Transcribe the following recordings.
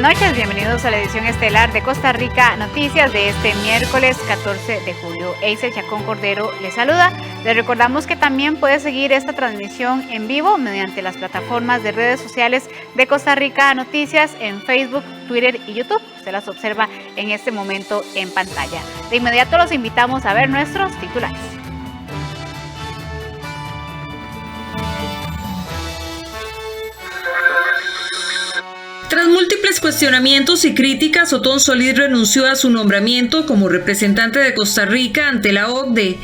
noches, bienvenidos a la edición estelar de Costa Rica Noticias de este miércoles 14 de julio. Eisel Chacón Cordero les saluda. Les recordamos que también puede seguir esta transmisión en vivo mediante las plataformas de redes sociales de Costa Rica Noticias en Facebook, Twitter y YouTube. Usted las observa en este momento en pantalla. De inmediato los invitamos a ver nuestros titulares. Tras múltiples cuestionamientos y críticas, Otón Solís renunció a su nombramiento como representante de Costa Rica ante la OCDE.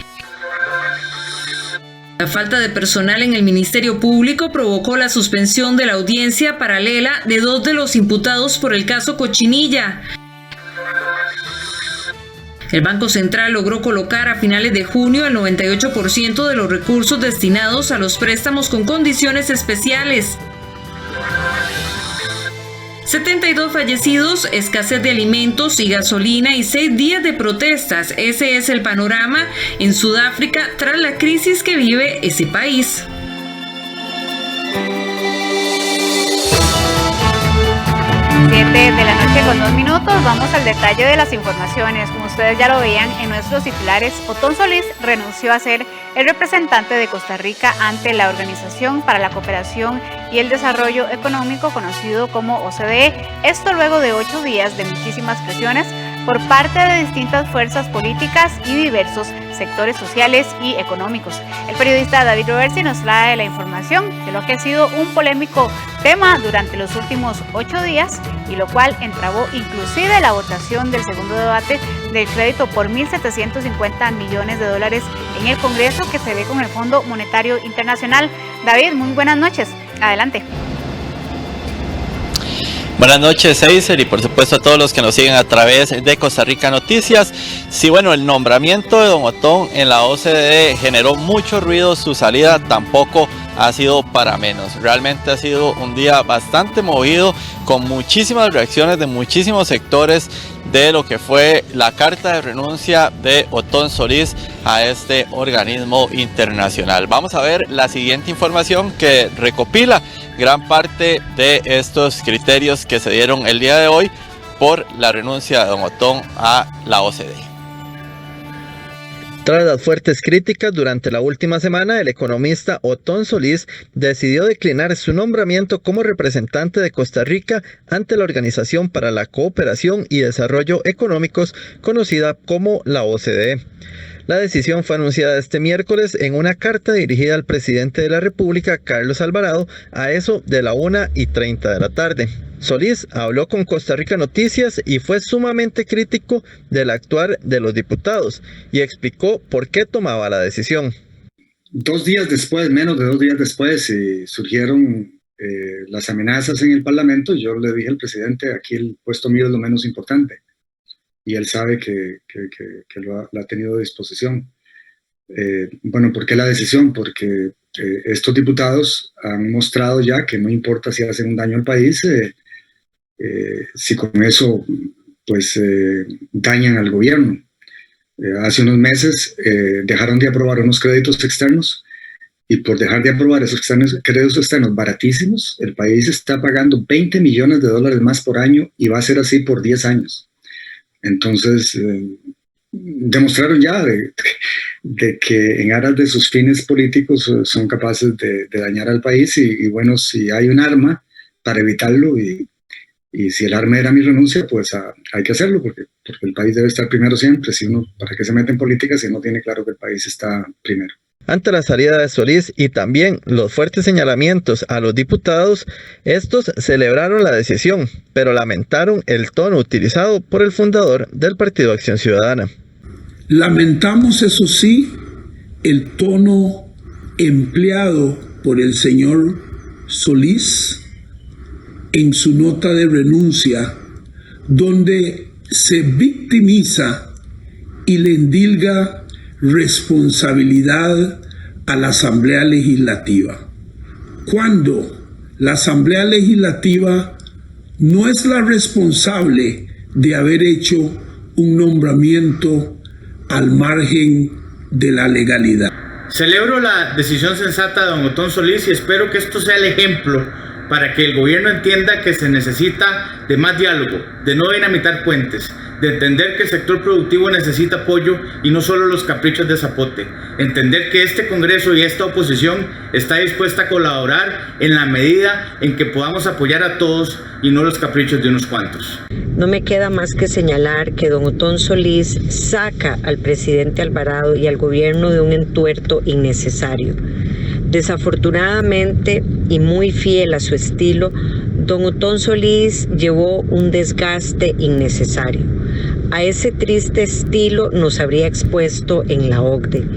La falta de personal en el Ministerio Público provocó la suspensión de la audiencia paralela de 2 de los imputados por el caso Cochinilla. El Banco Central logró colocar a finales de junio el 98% de los recursos destinados a los préstamos con condiciones especiales. 72 fallecidos, escasez de alimentos y gasolina y 6 días de protestas. Ese es el panorama en Sudáfrica tras la crisis que vive ese país. De la noche con 2 minutos, vamos al detalle de las informaciones. Como ustedes ya lo veían en nuestros titulares, Otón Solís renunció a ser el representante de Costa Rica ante la Organización para la Cooperación y el Desarrollo Económico, conocido como OCDE. Esto luego de 8 días de muchísimas presiones por parte de distintas fuerzas políticas y diversos sectores sociales y económicos. El periodista David Roversi nos trae la información de lo que ha sido un polémico tema durante los últimos 8 días y lo cual entravó inclusive la votación del segundo debate del crédito por $1.750 millones en el Congreso que se ve con el Fondo Monetario Internacional. David, muy buenas noches. Adelante. Buenas noches, Eisel, y por supuesto a todos los que nos siguen a través de Costa Rica Noticias. Sí, bueno, el nombramiento de don Otón en la OCDE generó mucho ruido, su salida tampoco ha sido para menos. Realmente ha sido un día bastante movido, con muchísimas reacciones de muchísimos sectores de lo que fue la carta de renuncia de Otón Solís a este organismo internacional. Vamos a ver la siguiente información que recopila gran parte de estos criterios que se dieron el día de hoy por la renuncia de don Otón a la OCDE. Tras las fuertes críticas durante la última semana, el economista Otón Solís decidió declinar su nombramiento como representante de Costa Rica ante la Organización para la Cooperación y Desarrollo Económicos, conocida como la OCDE. La decisión fue anunciada este miércoles en una carta dirigida al presidente de la República, Carlos Alvarado, a eso de la 1:30 de la tarde. Solís habló con Costa Rica Noticias y fue sumamente crítico del actuar de los diputados y explicó por qué tomaba la decisión. 2 días después, menos de 2 días después, surgieron las amenazas en el Parlamento. Yo le dije al presidente, aquí el puesto mío es lo menos importante. Y él sabe que lo ha tenido a disposición. Bueno, ¿por qué la decisión? Porque estos diputados han mostrado ya que no importa si hacen un daño al país, si con eso pues dañan al gobierno. Hace unos meses dejaron de aprobar unos créditos externos y por dejar de aprobar esos créditos externos baratísimos, el país está pagando $20 millones más por año y va a ser así por 10 años. Entonces, demostraron ya de que en aras de sus fines políticos son capaces de dañar al país y bueno, si hay un arma para evitarlo y si el arma era mi renuncia, pues hay que hacerlo porque el país debe estar primero siempre. ¿Para qué se mete en política si no tiene claro que el país está primero? Ante la salida de Solís y también los fuertes señalamientos a los diputados, estos celebraron la decisión, pero lamentaron el tono utilizado por el fundador del Partido Acción Ciudadana. Lamentamos, eso sí, el tono empleado por el señor Solís en su nota de renuncia, donde se victimiza y le endilga responsabilidad a la Asamblea Legislativa, cuando la Asamblea Legislativa no es la responsable de haber hecho un nombramiento al margen de la legalidad. Celebro la decisión sensata de don Otón Solís y espero que esto sea el ejemplo para que el gobierno entienda que se necesita de más diálogo, de no dinamitar puentes, de entender que el sector productivo necesita apoyo y no solo los caprichos de Zapote, entender que este Congreso y esta oposición está dispuesta a colaborar en la medida en que podamos apoyar a todos y no los caprichos de unos cuantos. No me queda más que señalar que don Otón Solís saca al presidente Alvarado y al gobierno de un entuerto innecesario. Desafortunadamente, y muy fiel a su estilo, don Otón Solís llevó un desgaste innecesario. A ese triste estilo nos habría expuesto en la OCDE.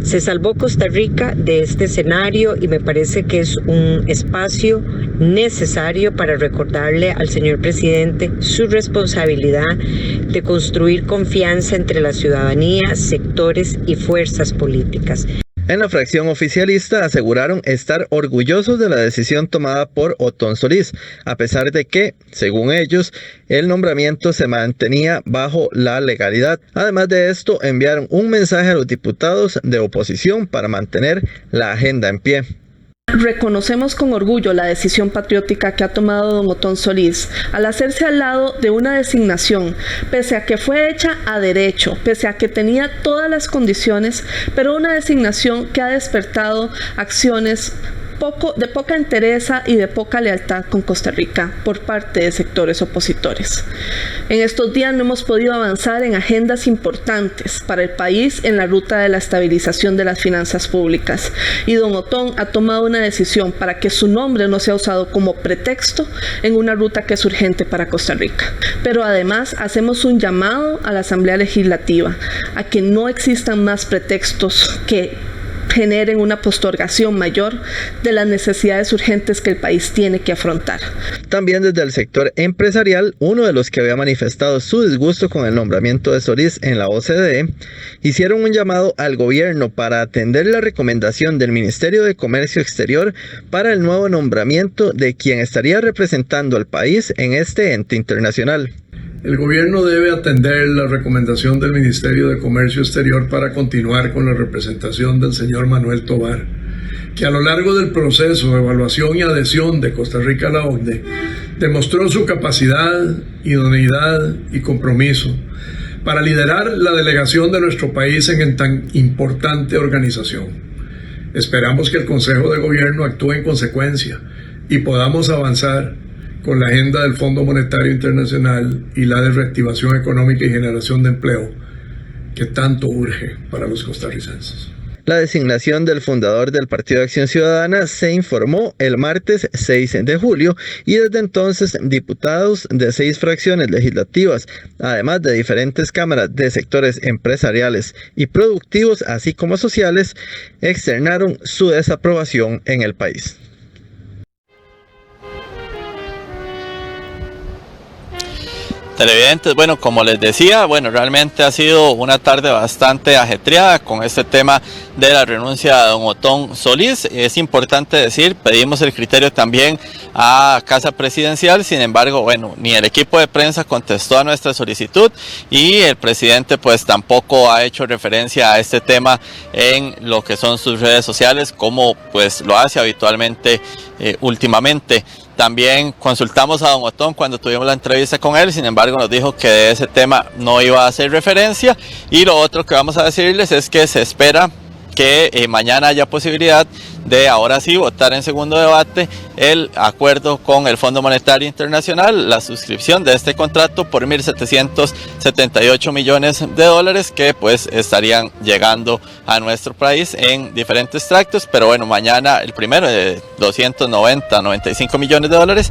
Se salvó Costa Rica de este escenario y me parece que es un espacio necesario para recordarle al señor presidente su responsabilidad de construir confianza entre la ciudadanía, sectores y fuerzas políticas. En la fracción oficialista aseguraron estar orgullosos de la decisión tomada por Otón Solís, a pesar de que, según ellos, el nombramiento se mantenía bajo la legalidad. Además de esto, enviaron un mensaje a los diputados de oposición para mantener la agenda en pie. Reconocemos con orgullo la decisión patriótica que ha tomado don Otón Solís al hacerse al lado de una designación, pese a que fue hecha a derecho, pese a que tenía todas las condiciones, pero una designación que ha despertado acciones de poca entereza y de poca lealtad con Costa Rica por parte de sectores opositores. En estos días no hemos podido avanzar en agendas importantes para el país en la ruta de la estabilización de las finanzas públicas, y don Otón ha tomado una decisión para que su nombre no sea usado como pretexto en una ruta que es urgente para Costa Rica. Pero además hacemos un llamado a la Asamblea Legislativa a que no existan más pretextos que generen una postergación mayor de las necesidades urgentes que el país tiene que afrontar. También desde el sector empresarial, uno de los que había manifestado su disgusto con el nombramiento de Solís en la OCDE, hicieron un llamado al gobierno para atender la recomendación del Ministerio de Comercio Exterior para el nuevo nombramiento de quien estaría representando al país en este ente internacional. El gobierno debe atender la recomendación del Ministerio de Comercio Exterior para continuar con la representación del señor Manuel Tovar, que a lo largo del proceso de evaluación y adhesión de Costa Rica a la OCDE demostró su capacidad, idoneidad y compromiso para liderar la delegación de nuestro país en tan importante organización. Esperamos que el Consejo de Gobierno actúe en consecuencia y podamos avanzar con la agenda del Fondo Monetario Internacional y la de reactivación económica y generación de empleo que tanto urge para los costarricenses. La designación del fundador del Partido de Acción Ciudadana se informó el martes 6 de julio y desde entonces diputados de 6 fracciones legislativas, además de diferentes cámaras de sectores empresariales y productivos, así como sociales, externaron su desaprobación en el país. Televidentes, bueno, como les decía, realmente ha sido una tarde bastante ajetreada con este tema de la renuncia de don Otón Solís. Es importante decir, pedimos el criterio también a Casa Presidencial, sin embargo, ni el equipo de prensa contestó a nuestra solicitud y el presidente pues tampoco ha hecho referencia a este tema en lo que son sus redes sociales, como pues lo hace habitualmente últimamente. También consultamos a don Otón cuando tuvimos la entrevista con él, sin embargo nos dijo que de ese tema no iba a hacer referencia. Y lo otro que vamos a decirles es que se espera que mañana haya posibilidad de ahora sí votar en segundo debate el acuerdo con el Fondo Monetario Internacional, la suscripción de este contrato por 1.778 millones de dólares que pues estarían llegando a nuestro país en diferentes tractos, pero mañana el primero de 95 millones de dólares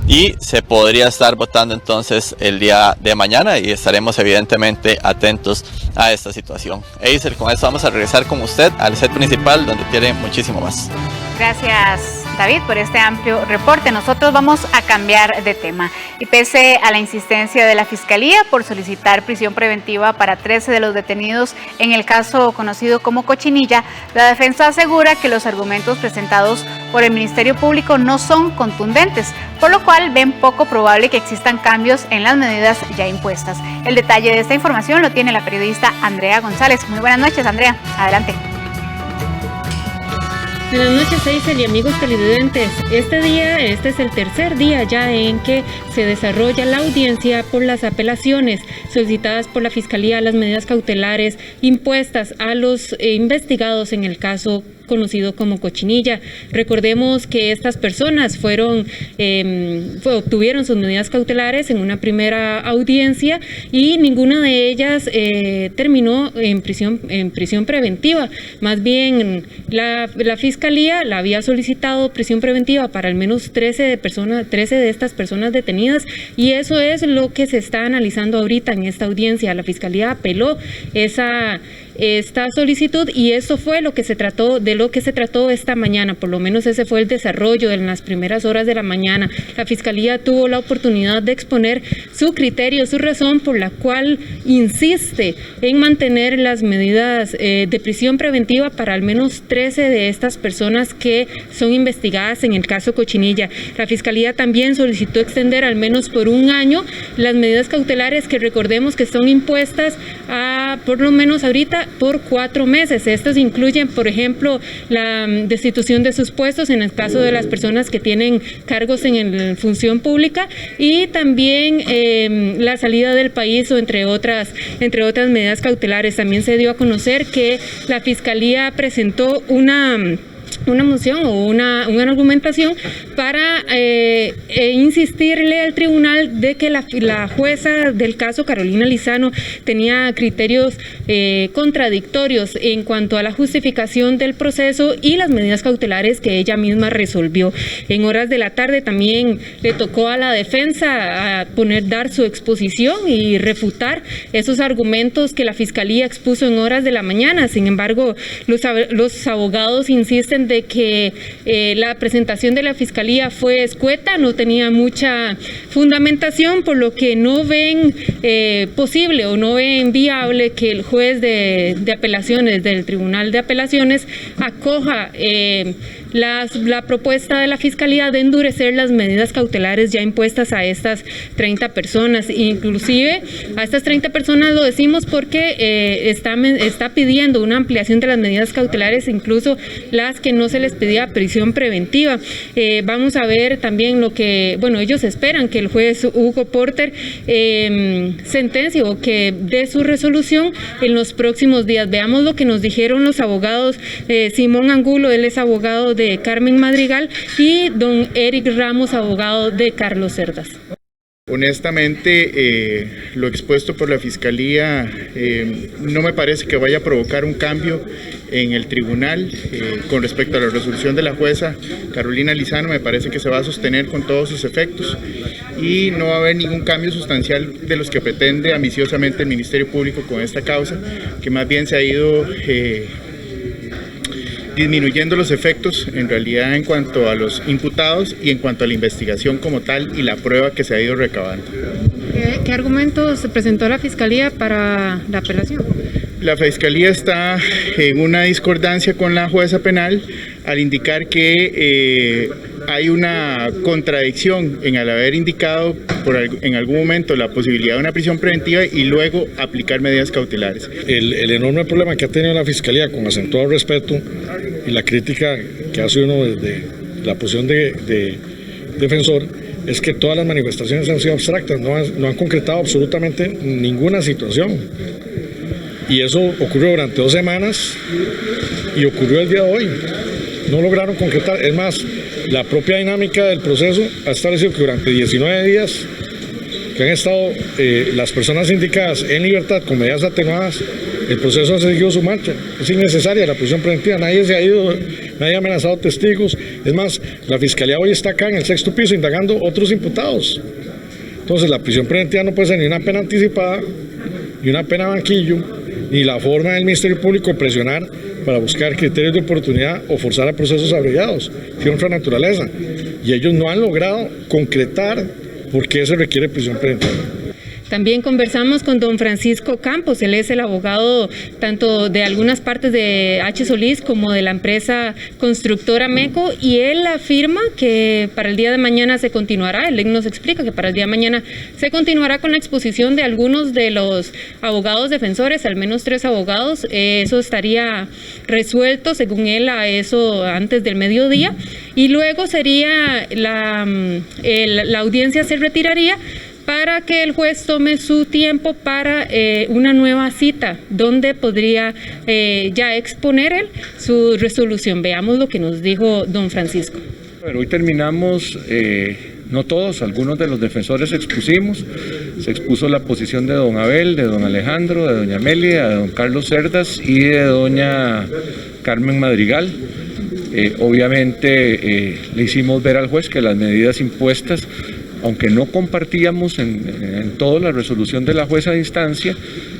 y se podría estar votando entonces el día de mañana y estaremos evidentemente atentos a esta situación. Eiser, con esto vamos a regresar con usted al set principal donde tiene muchísimo más. Gracias, David, por este amplio reporte. Nosotros vamos a cambiar de tema. Y pese a la insistencia de la Fiscalía por solicitar prisión preventiva para 13 de los detenidos en el caso conocido como Cochinilla, la defensa asegura que los argumentos presentados por el Ministerio Público no son contundentes, por lo cual ven poco probable que existan cambios en las medidas ya impuestas. El detalle de esta información lo tiene la periodista Andrea González. Muy buenas noches, Andrea. Adelante. Buenas noches, Eisel y amigos televidentes. Este es el tercer día ya en que se desarrolla la audiencia por las apelaciones solicitadas por la Fiscalía a las medidas cautelares impuestas a los investigados en el caso conocido como Cochinilla. Recordemos que estas personas obtuvieron sus medidas cautelares en una primera audiencia y ninguna de ellas terminó en prisión preventiva. Más bien, la Fiscalía la había solicitado prisión preventiva para al menos 13 de estas personas detenidas, y eso es lo que se está analizando ahorita en esta audiencia. La Fiscalía apeló esta solicitud y eso fue lo que se trató esta mañana. Por lo menos ese fue el desarrollo en las primeras horas de la mañana. La Fiscalía tuvo la oportunidad de exponer su criterio, su razón por la cual insiste en mantener las medidas de prisión preventiva para al menos 13 de estas personas que son investigadas en el caso Cochinilla. La Fiscalía también solicitó extender al menos por un año las medidas cautelares, que recordemos que son impuestas por lo menos ahorita por 4 meses. Estos incluyen, por ejemplo, la destitución de sus puestos en el caso de las personas que tienen cargos en función pública, y también la salida del país, o entre otras medidas cautelares. También se dio a conocer que la Fiscalía presentó una moción o una argumentación para insistirle al tribunal de que la jueza del caso, Carolina Lizano, tenía criterios contradictorios en cuanto a la justificación del proceso y las medidas cautelares que ella misma resolvió. En horas de la tarde también le tocó a la defensa dar su exposición y refutar esos argumentos que la Fiscalía expuso en horas de la mañana. Sin embargo, los abogados insisten de que la presentación de la Fiscalía fue escueta, no tenía mucha fundamentación, por lo que no ven posible o no ven viable que el juez de apelaciones del Tribunal de Apelaciones acoja la propuesta de la Fiscalía de endurecer las medidas cautelares ya impuestas a estas 30 personas. Inclusive a estas 30 personas lo decimos porque está pidiendo una ampliación de las medidas cautelares, incluso las que no se les pedía prisión preventiva. Vamos a ver también ellos esperan que el juez Hugo Porter sentencie o que dé su resolución en los próximos días. Veamos lo que nos dijeron los abogados. Simón Angulo, él es abogado de Carmen Madrigal, y don Eric Ramos, abogado de Carlos Cerdas. Honestamente, lo expuesto por la Fiscalía no me parece que vaya a provocar un cambio en el tribunal. Con respecto a la resolución de la jueza Carolina Lizano, me parece que se va a sostener con todos sus efectos y no va a haber ningún cambio sustancial de los que pretende ambiciosamente el Ministerio Público con esta causa, que más bien se ha ido disminuyendo los efectos en realidad en cuanto a los imputados y en cuanto a la investigación como tal y la prueba que se ha ido recabando. ¿Qué argumentos presentó la Fiscalía para la apelación? La Fiscalía está en una discordancia con la jueza penal al indicar que hay una contradicción en al haber indicado en algún momento la posibilidad de una prisión preventiva y luego aplicar medidas cautelares. El enorme problema que ha tenido la Fiscalía, con acentuado respeto y la crítica que hace uno desde la posición de defensor, es que todas las manifestaciones han sido abstractas, no han concretado absolutamente ninguna situación. Y eso ocurrió durante 2 semanas y ocurrió el día de hoy. No lograron concretar. Es más, la propia dinámica del proceso ha establecido que durante 19 días que han estado las personas indicadas en libertad con medidas atenuadas, el proceso ha seguido su marcha. Es innecesaria la prisión preventiva, nadie se ha ido, nadie ha amenazado testigos. Es más, la Fiscalía hoy está acá en el 6º piso indagando otros imputados. Entonces la prisión preventiva no puede ser ni una pena anticipada, ni una pena banquillo, ni la forma del Ministerio Público de presionar para buscar criterios de oportunidad o forzar a procesos abreviados de otra naturaleza. Y ellos no han logrado concretar por qué se requiere prisión preventiva. También conversamos con don Francisco Campos, él es el abogado tanto de algunas partes de H. Solís como de la empresa constructora MECO, y él afirma que para el día de mañana se continuará, él nos explica que para el día de mañana se continuará con la exposición de algunos de los abogados defensores, al menos 3 abogados, eso estaría resuelto según él a eso antes del mediodía, y luego sería la audiencia se retiraría para que el juez tome su tiempo para una nueva cita, donde podría ya exponer él su resolución. Veamos lo que nos dijo don Francisco. Pero hoy terminamos, no todos, algunos de los defensores expusimos. Se expuso la posición de don Abel, de don Alejandro, de doña Amelia, de don Carlos Cerdas y de doña Carmen Madrigal. Obviamente le hicimos ver al juez que las medidas impuestas, aunque no compartíamos en toda la resolución de la jueza de instancia,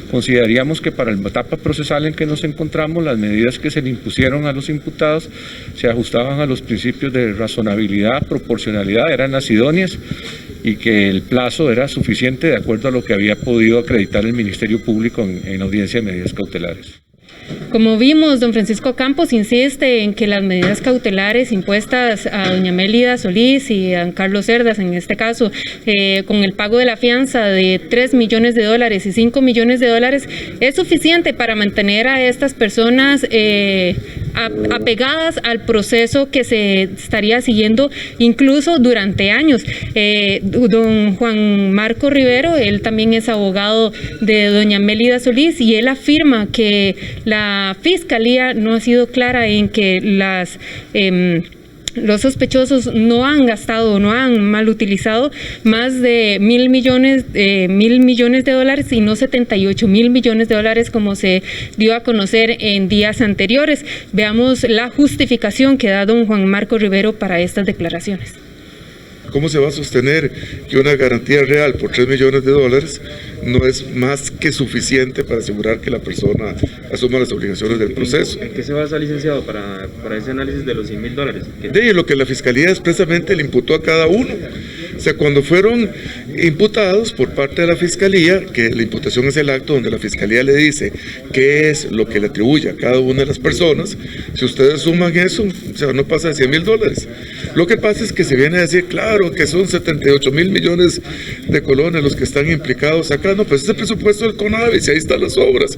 consideraríamos que para la etapa procesal en que nos encontramos, las medidas que se le impusieron a los imputados se ajustaban a los principios de razonabilidad, proporcionalidad, eran las idóneas, y que el plazo era suficiente de acuerdo a lo que había podido acreditar el Ministerio Público en audiencia de medidas cautelares. Como vimos, don Francisco Campos insiste en que las medidas cautelares impuestas a doña Mélida Solís y a don Carlos Cerdas, en este caso, con el pago de la fianza de $3 millones y $5 millones, es suficiente para mantener a estas personas apegadas al proceso que se estaría siguiendo incluso durante años. Don Juan Marco Rivero, él también es abogado de doña Mélida Solís, y él afirma que la Fiscalía no ha sido clara en que los sospechosos no han gastado, no han mal utilizado más de $1.000 millones y no $78 mil millones como se dio a conocer en días anteriores. Veamos la justificación que da don Juan Marco Rivero para estas declaraciones. ¿Cómo se va a sostener que una garantía real por $3 millones no es más que suficiente para asegurar que la persona asuma las obligaciones del proceso? ¿En qué se basa, licenciado, para ese análisis de los $100.000? De lo que la Fiscalía expresamente le imputó a cada uno. O sea, cuando fueron imputados por parte de la Fiscalía, que la imputación es el acto donde la Fiscalía le dice qué es lo que le atribuye a cada una de las personas, si ustedes suman eso, o sea, no pasa de $100.000. Lo que pasa es que se viene a decir, claro, que son $78 mil millones los que están implicados acá. No, pues es el presupuesto del CONAVIS y ahí están las obras.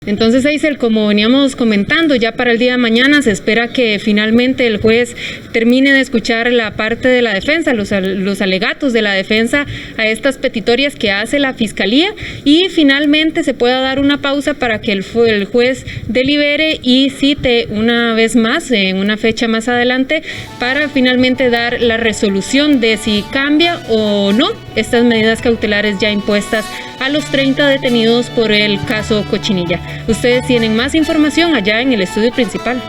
Entonces, Eisel, como veníamos comentando, ya para el día de mañana se espera que finalmente el juez termine de escuchar la parte de la defensa, los alegatos de la defensa a estas petitorias que hace la Fiscalía, y finalmente se pueda dar una pausa para que el juez delibere y cite una vez más, en una fecha más adelante, para finalmente dar la resolución de si cambia o no estas medidas cautelares ya impuestas a los 30 detenidos por el caso Cochinilla. Ustedes tienen más información allá en el estudio principal.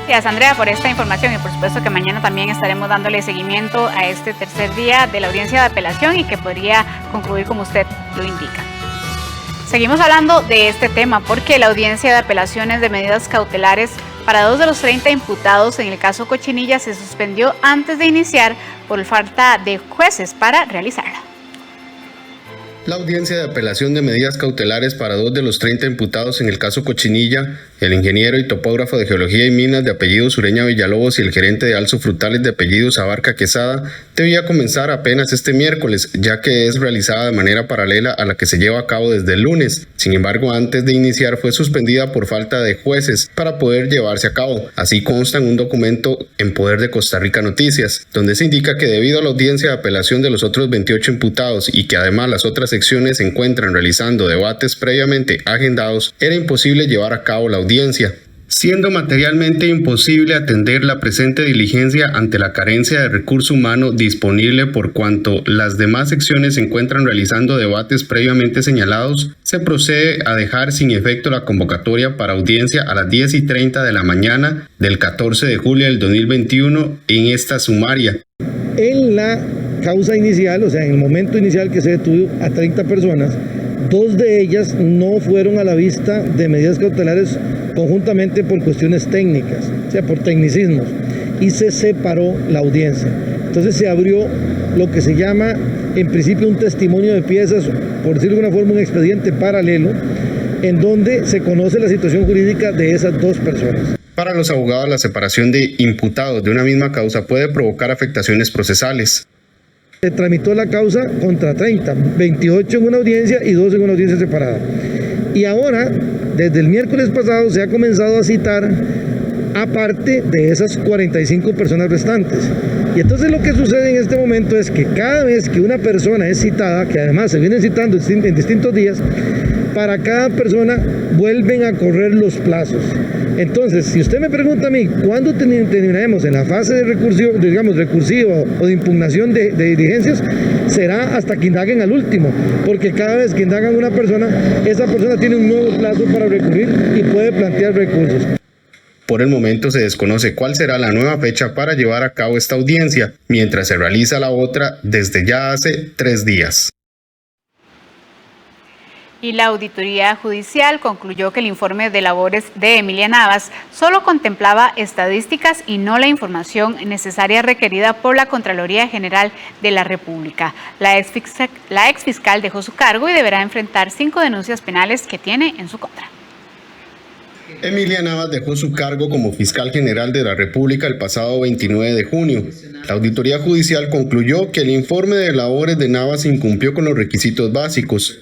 Gracias, Andrea, por esta información, y por supuesto que mañana también estaremos dándole seguimiento a este tercer día de la audiencia de apelación y que podría concluir como usted lo indica. Seguimos hablando de este tema porque la audiencia de apelaciones de medidas cautelares para 2 de los 30 imputados en el caso Cochinilla se suspendió antes de iniciar por falta de jueces para realizarla. La audiencia de apelación de medidas cautelares para 2 de los 30 imputados en el caso Cochinilla, el ingeniero y topógrafo de Geología y Minas de apellido Sureña Villalobos y el gerente de Alzo Frutales de apellido Abarca Quesada, debía comenzar apenas este miércoles, ya que es realizada de manera paralela a la que se lleva a cabo desde el lunes. Sin embargo, antes de iniciar fue suspendida por falta de jueces para poder llevarse a cabo. Así consta en un documento en poder de Costa Rica Noticias, donde se indica que debido a la audiencia de apelación de los otros 28 imputados y que además las otras secciones se encuentran realizando debates previamente agendados, era imposible llevar a cabo la audiencia, siendo materialmente imposible atender la presente diligencia ante la carencia de recurso humano disponible por cuanto las demás secciones se encuentran realizando debates previamente señalados. Se procede a dejar sin efecto la convocatoria para audiencia a las 10:30 de la mañana del 14 de julio del 2021 en esta sumaria. En la causa inicial, o sea, en el momento inicial que se detuvo a 30 personas, 2 de ellas no fueron a la vista de medidas cautelares conjuntamente por cuestiones técnicas, o sea, por tecnicismos, y se separó la audiencia. Entonces se abrió lo que se llama en principio un testimonio de piezas, por decirlo de alguna forma un expediente paralelo, en donde se conoce la situación jurídica de esas dos personas. Para los abogados, la separación de imputados de una misma causa puede provocar afectaciones procesales. Se tramitó la causa contra 30, 28 en una audiencia y 2 en una audiencia separada. Y ahora, desde el miércoles pasado, se ha comenzado a citar aparte de esas 45 personas restantes. Y entonces lo que sucede en este momento es que cada vez que una persona es citada, que además se vienen citando en distintos días, para cada persona vuelven a correr los plazos. Entonces, si usted me pregunta a mí, ¿cuándo terminaremos en la fase de recursiva o de impugnación de diligencias? Será hasta que indaguen al último, porque cada vez que indagan a una persona, esa persona tiene un nuevo plazo para recurrir y puede plantear recursos. Por el momento se desconoce cuál será la nueva fecha para llevar a cabo esta audiencia, mientras se realiza la otra desde ya hace 3 días. Y la Auditoría Judicial concluyó que el informe de labores de Emilia Navas solo contemplaba estadísticas y no la información necesaria requerida por la Contraloría General de la República. La exfiscal dejó su cargo y deberá enfrentar 5 denuncias penales que tiene en su contra. Emilia Navas dejó su cargo como fiscal general de la República el pasado 29 de junio. La Auditoría Judicial concluyó que el informe de labores de Navas incumplió con los requisitos básicos.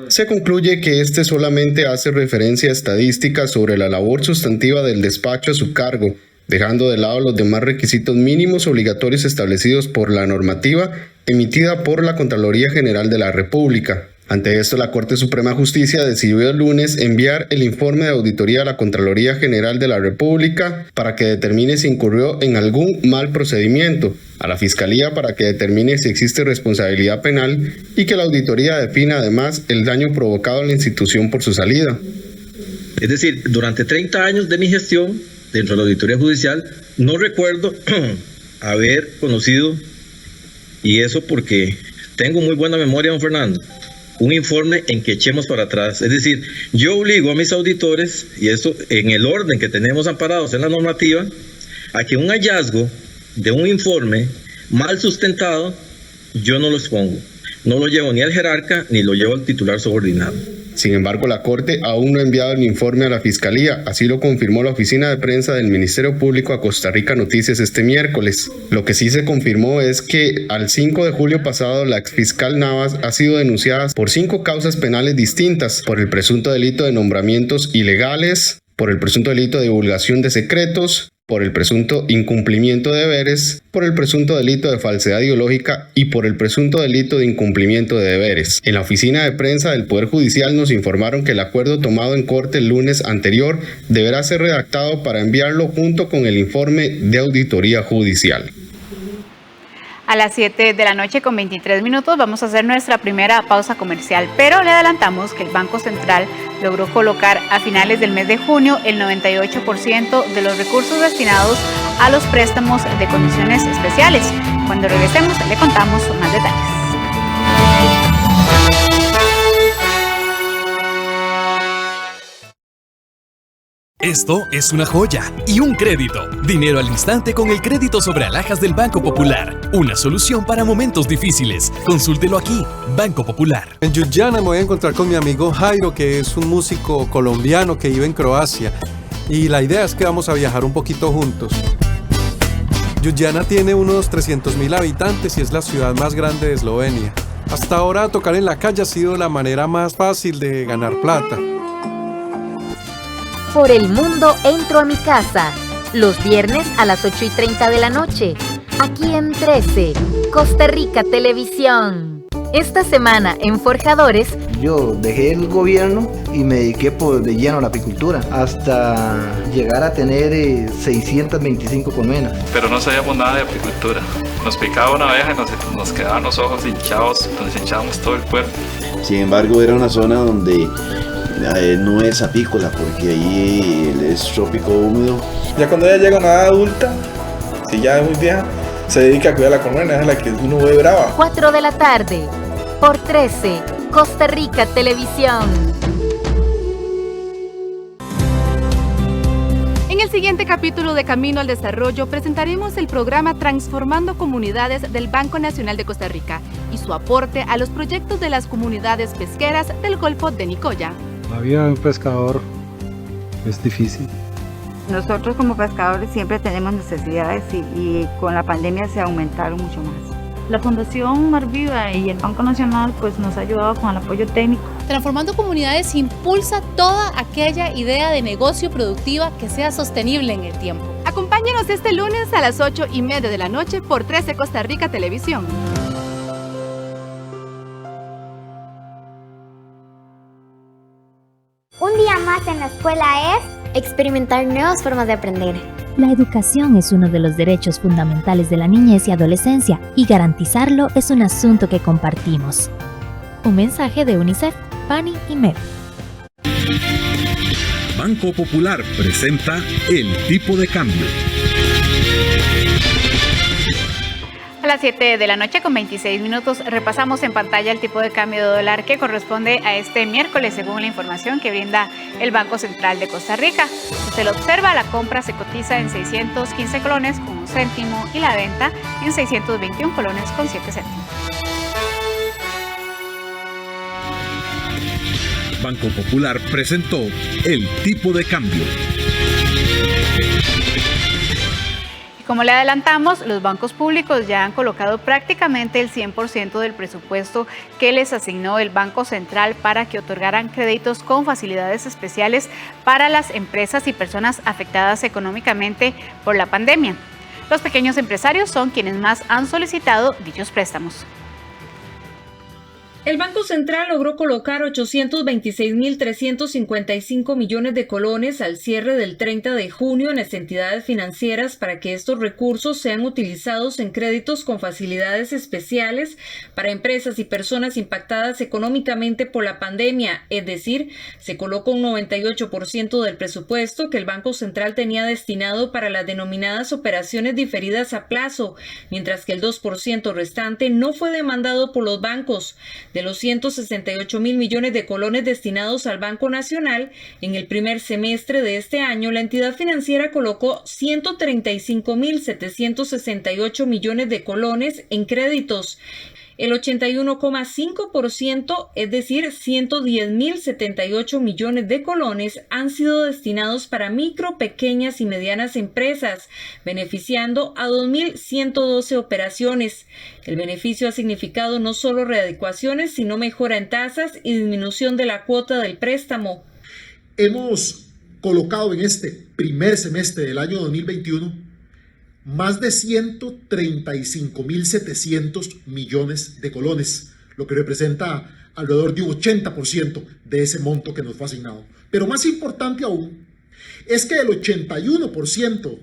Se concluye que este solamente hace referencia a estadísticas sobre la labor sustantiva del despacho a su cargo, dejando de lado los demás requisitos mínimos obligatorios establecidos por la normativa emitida por la Contraloría General de la República. Ante esto, la Corte Suprema de Justicia decidió el lunes enviar el informe de auditoría a la Contraloría General de la República para que determine si incurrió en algún mal procedimiento, a la Fiscalía para que determine si existe responsabilidad penal y que la auditoría defina además el daño provocado a la institución por su salida. Es decir, durante 30 años de mi gestión dentro de la Auditoría Judicial, no recuerdo haber conocido, y eso porque tengo muy buena memoria, don Fernando, un informe en que echemos para atrás. Es decir, yo obligo a mis auditores, y esto en el orden que tenemos amparados en la normativa, a que un hallazgo de un informe mal sustentado, yo no lo expongo. No lo llevo ni al jerarca, ni lo llevo al titular subordinado. Sin embargo, la Corte aún no ha enviado el informe a la Fiscalía, así lo confirmó la oficina de prensa del Ministerio Público a Costa Rica Noticias este miércoles. Lo que sí se confirmó es que al 5 de julio pasado la exfiscal Navas ha sido denunciada por 5 causas penales distintas, por el presunto delito de nombramientos ilegales, por el presunto delito de divulgación de secretos, por el presunto incumplimiento de deberes, por el presunto delito de falsedad ideológica y por el presunto delito de incumplimiento de deberes. En la oficina de prensa del Poder Judicial nos informaron que el acuerdo tomado en corte el lunes anterior deberá ser redactado para enviarlo junto con el informe de auditoría judicial. A las 7 de la noche con 23 minutos vamos a hacer nuestra primera pausa comercial, pero le adelantamos que el Banco Central logró colocar a finales del mes de junio el 98% de los recursos destinados a los préstamos de condiciones especiales. Cuando regresemos le contamos más detalles. Esto es una joya y un crédito. Dinero al instante con el crédito sobre alhajas del Banco Popular. Una solución para momentos difíciles. Consúltelo aquí, Banco Popular. En Ljubljana me voy a encontrar con mi amigo Jairo, que es un músico colombiano que vive en Croacia. Y la idea es que vamos a viajar un poquito juntos. Ljubljana tiene unos 300.000 habitantes y es la ciudad más grande de Eslovenia. Hasta ahora tocar en la calle ha sido la manera más fácil de ganar plata. Por el mundo entro a mi casa, los viernes a las 8:30 de la noche, aquí en 13, Costa Rica Televisión. Esta semana en Forjadores, yo dejé el gobierno y me dediqué de lleno a la apicultura, hasta llegar a tener 625 colmenas. Pero no sabíamos nada de apicultura. Nos picaba una abeja y nos quedaban los ojos hinchados, nos hinchábamos todo el cuerpo. Sin embargo, era una zona donde no es apícola, porque ahí es trópico húmedo. Ya cuando ella llega a una edad adulta, si ya es muy vieja, se dedica a cuidar la colmena, es la que uno ve brava. 4 de la tarde, por 13, Costa Rica Televisión. En el siguiente capítulo de Camino al Desarrollo presentaremos el programa Transformando Comunidades del Banco Nacional de Costa Rica y su aporte a los proyectos de las comunidades pesqueras del Golfo de Nicoya. La vida de un pescador es difícil. Nosotros como pescadores siempre tenemos necesidades y con la pandemia se aumentaron mucho más. La Fundación Mar Viva y el Banco Nacional pues nos ha ayudado con el apoyo técnico. Transformando Comunidades impulsa toda aquella idea de negocio productiva que sea sostenible en el tiempo. Acompáñanos este lunes a las 8:30 de la noche por 13 Costa Rica Televisión. Un día más en la escuela es experimentar nuevas formas de aprender. La educación es uno de los derechos fundamentales de la niñez y adolescencia y garantizarlo es un asunto que compartimos. Un mensaje de UNICEF, PANI y MEP. Banco Popular presenta El Tipo de Cambio. A las 7 de la noche con 26 minutos repasamos en pantalla el tipo de cambio de dólar que corresponde a este miércoles según la información que brinda el Banco Central de Costa Rica. Usted lo observa, la compra se cotiza en 615 colones con 1 céntimo y la venta en 621 colones con 7 céntimos. Banco Popular presentó El Tipo de Cambio. Como le adelantamos, los bancos públicos ya han colocado prácticamente el 100% del presupuesto que les asignó el Banco Central para que otorgaran créditos con facilidades especiales para las empresas y personas afectadas económicamente por la pandemia. Los pequeños empresarios son quienes más han solicitado dichos préstamos. El Banco Central logró colocar 826.355 millones de colones al cierre del 30 de junio en las entidades financieras para que estos recursos sean utilizados en créditos con facilidades especiales para empresas y personas impactadas económicamente por la pandemia, es decir, se colocó un 98% del presupuesto que el Banco Central tenía destinado para las denominadas operaciones diferidas a plazo, mientras que el 2% restante no fue demandado por los bancos. De los 168.000 millones de colones destinados al Banco Nacional, en el primer semestre de este año, la entidad financiera colocó 135.768 millones de colones en créditos. El 81,5%, es decir, 110.078 millones de colones, han sido destinados para micro, pequeñas y medianas empresas, beneficiando a 2.112 operaciones. El beneficio ha significado no solo readecuaciones, sino mejora en tasas y disminución de la cuota del préstamo. Hemos colocado en este primer semestre del año 2021 más de 135.700 millones de colones, lo que representa alrededor de un 80% de ese monto que nos fue asignado. Pero más importante aún, es que el 81%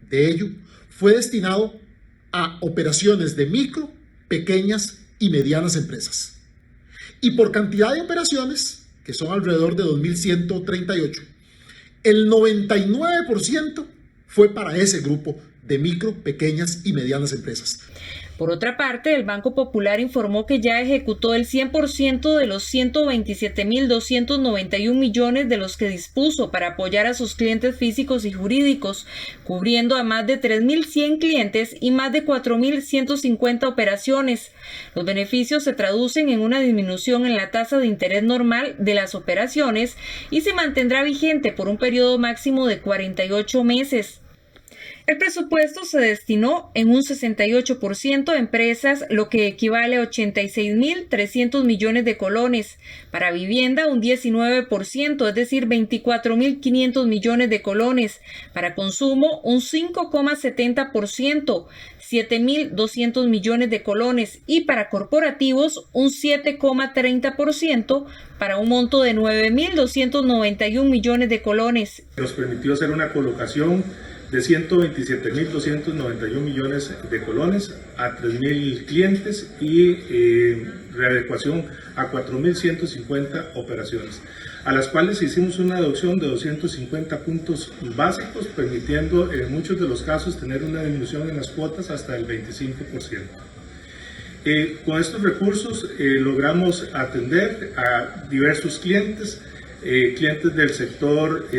de ello fue destinado a operaciones de micro, pequeñas y medianas empresas. Y por cantidad de operaciones, que son alrededor de 2.138, el 99% fue para ese grupo de micro, pequeñas y medianas empresas. Por otra parte, el Banco Popular informó que ya ejecutó el 100% de los 127.291 millones de los que dispuso para apoyar a sus clientes físicos y jurídicos, cubriendo a más de 3.100 clientes y más de 4.150 operaciones. Los beneficios se traducen en una disminución en la tasa de interés normal de las operaciones y se mantendrá vigente por un periodo máximo de 48 meses. El presupuesto se destinó en un 68% a empresas, lo que equivale a 86.300 millones de colones. Para vivienda, un 19%, es decir, 24.500 millones de colones. Para consumo, un 5,70%, 7.200 millones de colones. Y para corporativos, un 7,30%, para un monto de 9.291 millones de colones. Nos permitió hacer una colocación de 127.291 millones de colones a 3.000 clientes y readecuación a 4.150 operaciones, a las cuales hicimos una deducción de 250 puntos básicos, permitiendo en muchos de los casos tener una disminución en las cuotas hasta el 25%. Con estos recursos logramos atender a diversos clientes, clientes del sector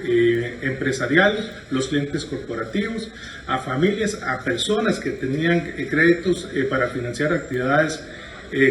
empresarial, los clientes corporativos, a familias, a personas que tenían créditos para financiar actividades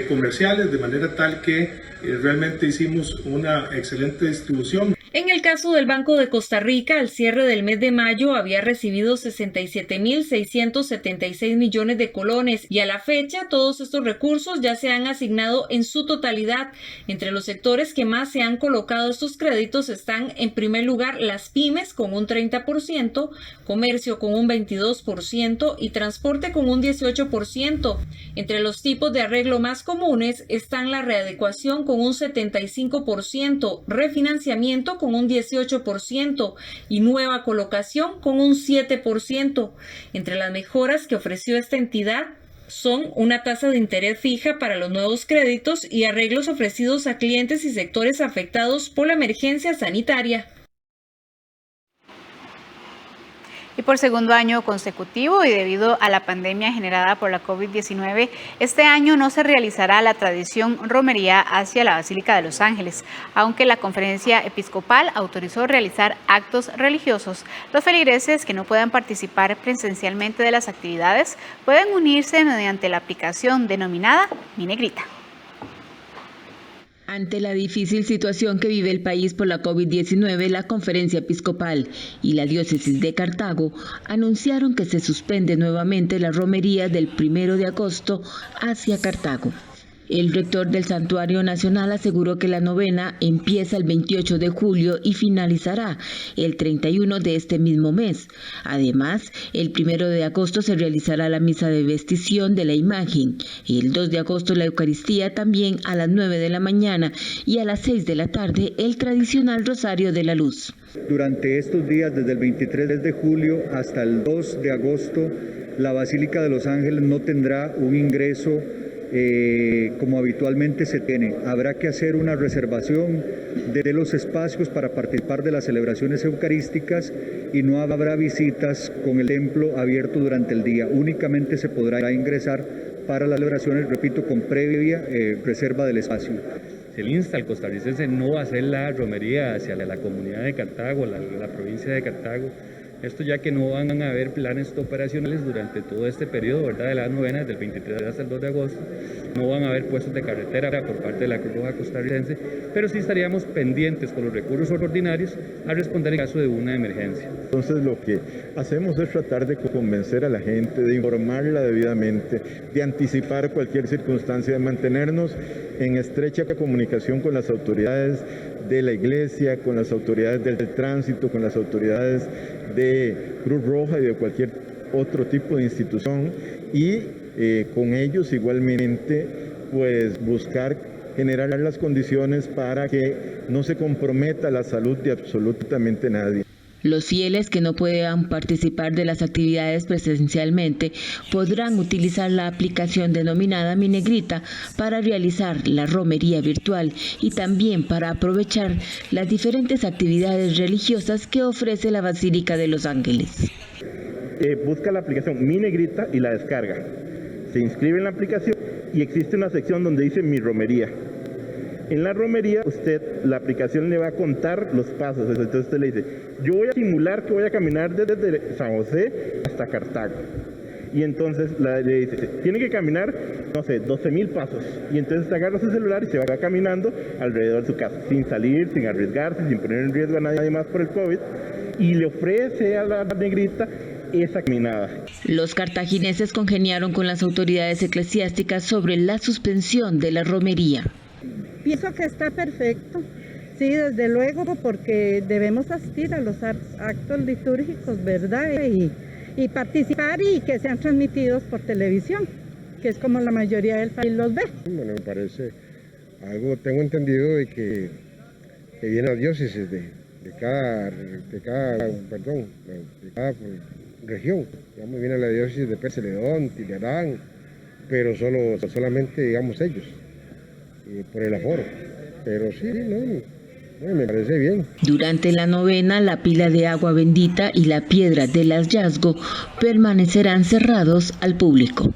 comerciales, de manera tal que realmente hicimos una excelente distribución. En el caso del Banco de Costa Rica, al cierre del mes de mayo había recibido 67.676 millones de colones y a la fecha todos estos recursos ya se han asignado en su totalidad. Entre los sectores que más se han colocado estos créditos están en primer lugar las pymes con un 30%, comercio con un 22% y transporte con un 18%. Entre los tipos de arreglo más comunes están la readecuación con un 75%, refinanciamiento con un 18% y nueva colocación con un 7%. Entre las mejoras que ofreció esta entidad son una tasa de interés fija para los nuevos créditos y arreglos ofrecidos a clientes y sectores afectados por la emergencia sanitaria. Y por segundo año consecutivo y debido a la pandemia generada por la COVID-19, este año no se realizará la tradición romería hacia la Basílica de los Ángeles, aunque la conferencia episcopal autorizó realizar actos religiosos. Los feligreses que no puedan participar presencialmente de las actividades pueden unirse mediante la aplicación denominada Mi Negrita. Ante la difícil situación que vive el país por la COVID-19, la Conferencia Episcopal y la Diócesis de Cartago anunciaron que se suspende nuevamente la romería del 1 de agosto hacia Cartago. El rector del Santuario Nacional aseguró que la novena empieza el 28 de julio y finalizará el 31 de este mismo mes. Además, el 1 de agosto se realizará la misa de vestición de la imagen, el 2 de agosto la Eucaristía también a las 9 de la mañana y a las 6 de la tarde el tradicional Rosario de la Luz. Durante estos días, desde el 23 de julio hasta el 2 de agosto, la Basílica de los Ángeles no tendrá un ingreso como habitualmente se tiene. Habrá que hacer una reservación de los espacios para participar de las celebraciones eucarísticas y no habrá visitas con el templo abierto durante el día. Únicamente se podrá ingresar para las celebraciones, repito, con previa reserva del espacio. Se le insta al costarricense no hacer la romería hacia la comunidad de Cartago, la provincia de Cartago. Esto ya que no van a haber planes operacionales durante todo este periodo, ¿verdad?, de las novenas, del 23 hasta el 2 de agosto. No van a haber puestos de carretera por parte de la Cruz Roja costarricense, pero sí estaríamos pendientes con los recursos ordinarios a responder en caso de una emergencia. Entonces lo que hacemos es tratar de convencer a la gente, de informarla debidamente, de anticipar cualquier circunstancia, de mantenernos en estrecha comunicación con las autoridades de la iglesia, con las autoridades del tránsito, con las autoridades de Cruz Roja y de cualquier otro tipo de institución y con ellos igualmente pues buscar generar las condiciones para que no se comprometa la salud de absolutamente nadie. Los fieles que no puedan participar de las actividades presencialmente podrán utilizar la aplicación denominada Mi Negrita para realizar la romería virtual y también para aprovechar las diferentes actividades religiosas que ofrece la Basílica de los Ángeles. Busca la aplicación Mi Negrita y la descarga. Se inscribe en la aplicación y existe una sección donde dice Mi Romería. En la romería, la aplicación le va a contar los pasos. Entonces usted le dice, yo voy a simular que voy a caminar desde San José hasta Cartago. Y entonces le dice, tiene que caminar, no sé, 12,000 pasos. Y entonces usted agarra su celular y se va caminando alrededor de su casa, sin salir, sin arriesgarse, sin poner en riesgo a nadie más por el COVID. Y le ofrece a la negrita esa caminada. Los cartagineses congeniaron con las autoridades eclesiásticas sobre la suspensión de la romería. Pienso que está perfecto, sí, desde luego, porque debemos asistir a los actos litúrgicos, ¿verdad? Y participar y que sean transmitidos por televisión, que es como la mayoría del país los ve. Bueno, me parece algo, tengo entendido de que viene la diócesis de cada región. Digamos, viene la diócesis de Pérez Celedón, Tilarán, pero solamente, digamos, ellos. Por el aforo, pero sí, me parece bien. Durante la novena, la pila de agua bendita y la piedra del hallazgo permanecerán cerrados al público.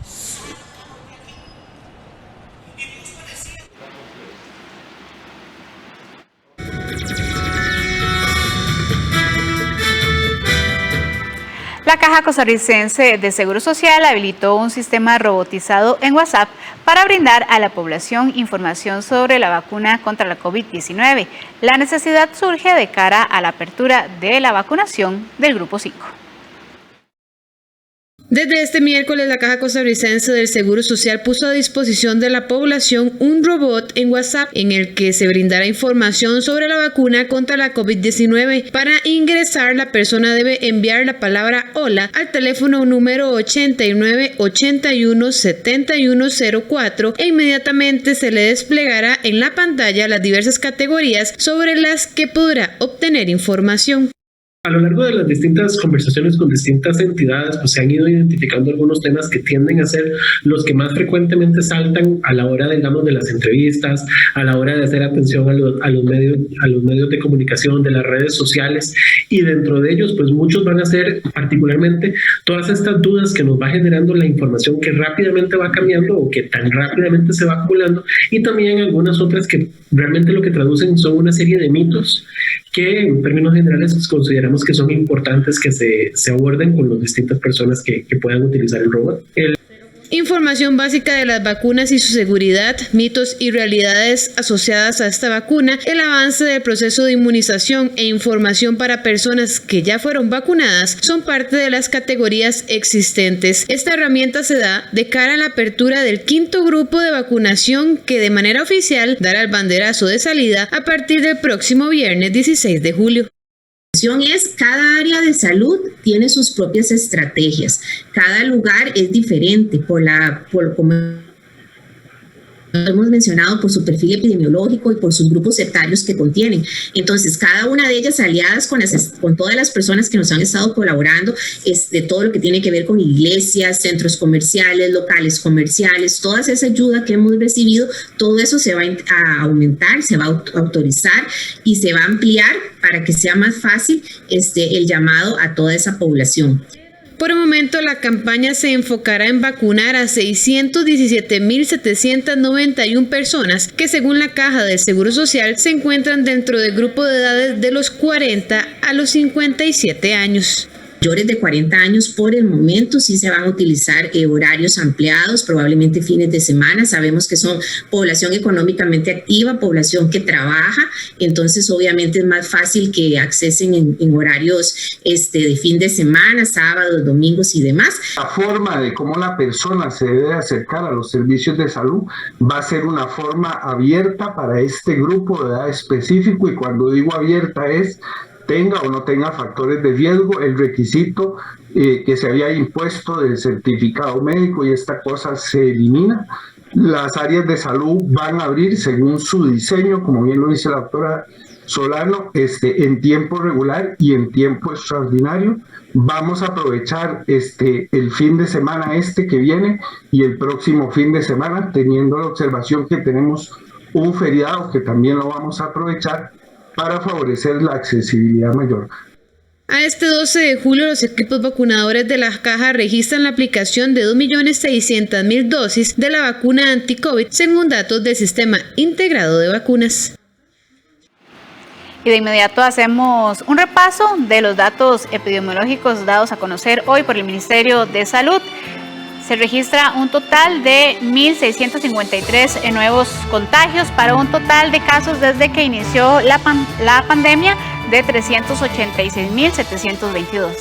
Caja Costarricense de Seguro Social habilitó un sistema robotizado en WhatsApp para brindar a la población información sobre la vacuna contra la COVID-19. La necesidad surge de cara a la apertura de la vacunación del Grupo 5. Desde este miércoles, la Caja Costarricense del Seguro Social puso a disposición de la población un robot en WhatsApp en el que se brindará información sobre la vacuna contra la COVID-19. Para ingresar, la persona debe enviar la palabra hola al teléfono número 89 81 7104 e inmediatamente se le desplegará en la pantalla las diversas categorías sobre las que podrá obtener información. A lo largo de las distintas conversaciones con distintas entidades, pues se han ido identificando algunos temas que tienden a ser los que más frecuentemente saltan a la hora, digamos, de las entrevistas, a la hora de hacer atención a los medios de comunicación, de las redes sociales, y dentro de ellos, pues muchos van a ser particularmente todas estas dudas que nos va generando la información que rápidamente va cambiando o que tan rápidamente se va acumulando, y también algunas otras que realmente lo que traducen son una serie de mitos que en términos generales pues, consideramos que son importantes que se aborden con las distintas personas que puedan utilizar el robot. Información básica de las vacunas y su seguridad, mitos y realidades asociadas a esta vacuna, el avance del proceso de inmunización e información para personas que ya fueron vacunadas son parte de las categorías existentes. Esta herramienta se da de cara a la apertura del 5º grupo de vacunación que de manera oficial dará el banderazo de salida a partir del próximo viernes 16 de julio. Cada área de salud tiene sus propias estrategias. Cada lugar es diferente por como hemos mencionado, por su perfil epidemiológico y por sus grupos etarios que contienen. Entonces, cada una de ellas aliadas con todas las personas que nos han estado colaborando, de todo lo que tiene que ver con iglesias, centros comerciales, locales comerciales, toda esa ayuda que hemos recibido, todo eso se va a aumentar, se va a autorizar y se va a ampliar para que sea más fácil el llamado a toda esa población. Por el momento, la campaña se enfocará en vacunar a 617.791 personas que, según la Caja del Seguro Social, se encuentran dentro del grupo de edades de los 40 a los 57 años. Mayores de 40 años por el momento sí se van a utilizar horarios ampliados, probablemente fines de semana. Sabemos que son población económicamente activa, población que trabaja, entonces obviamente es más fácil que accesen en horarios de fin de semana, sábados, domingos y demás. La forma de cómo la persona se debe acercar a los servicios de salud va a ser una forma abierta para este grupo de edad específico, y cuando digo abierta es tenga o no tenga factores de riesgo, el requisito que se había impuesto del certificado médico, y esta cosa se elimina. Las áreas de salud van a abrir según su diseño, como bien lo dice la doctora Solano, en tiempo regular y en tiempo extraordinario. Vamos a aprovechar el fin de semana que viene y el próximo fin de semana, teniendo la observación que tenemos un feriado que también lo vamos a aprovechar para favorecer la accesibilidad mayor. A este 12 de julio, los equipos vacunadores de la Caja registran la aplicación de 2.600.000 dosis de la vacuna anti-COVID, según datos del Sistema Integrado de Vacunas. Y de inmediato hacemos un repaso de los datos epidemiológicos dados a conocer hoy por el Ministerio de Salud. Se registra un total de 1.653 nuevos contagios para un total de casos desde que inició la pandemia de 386.722.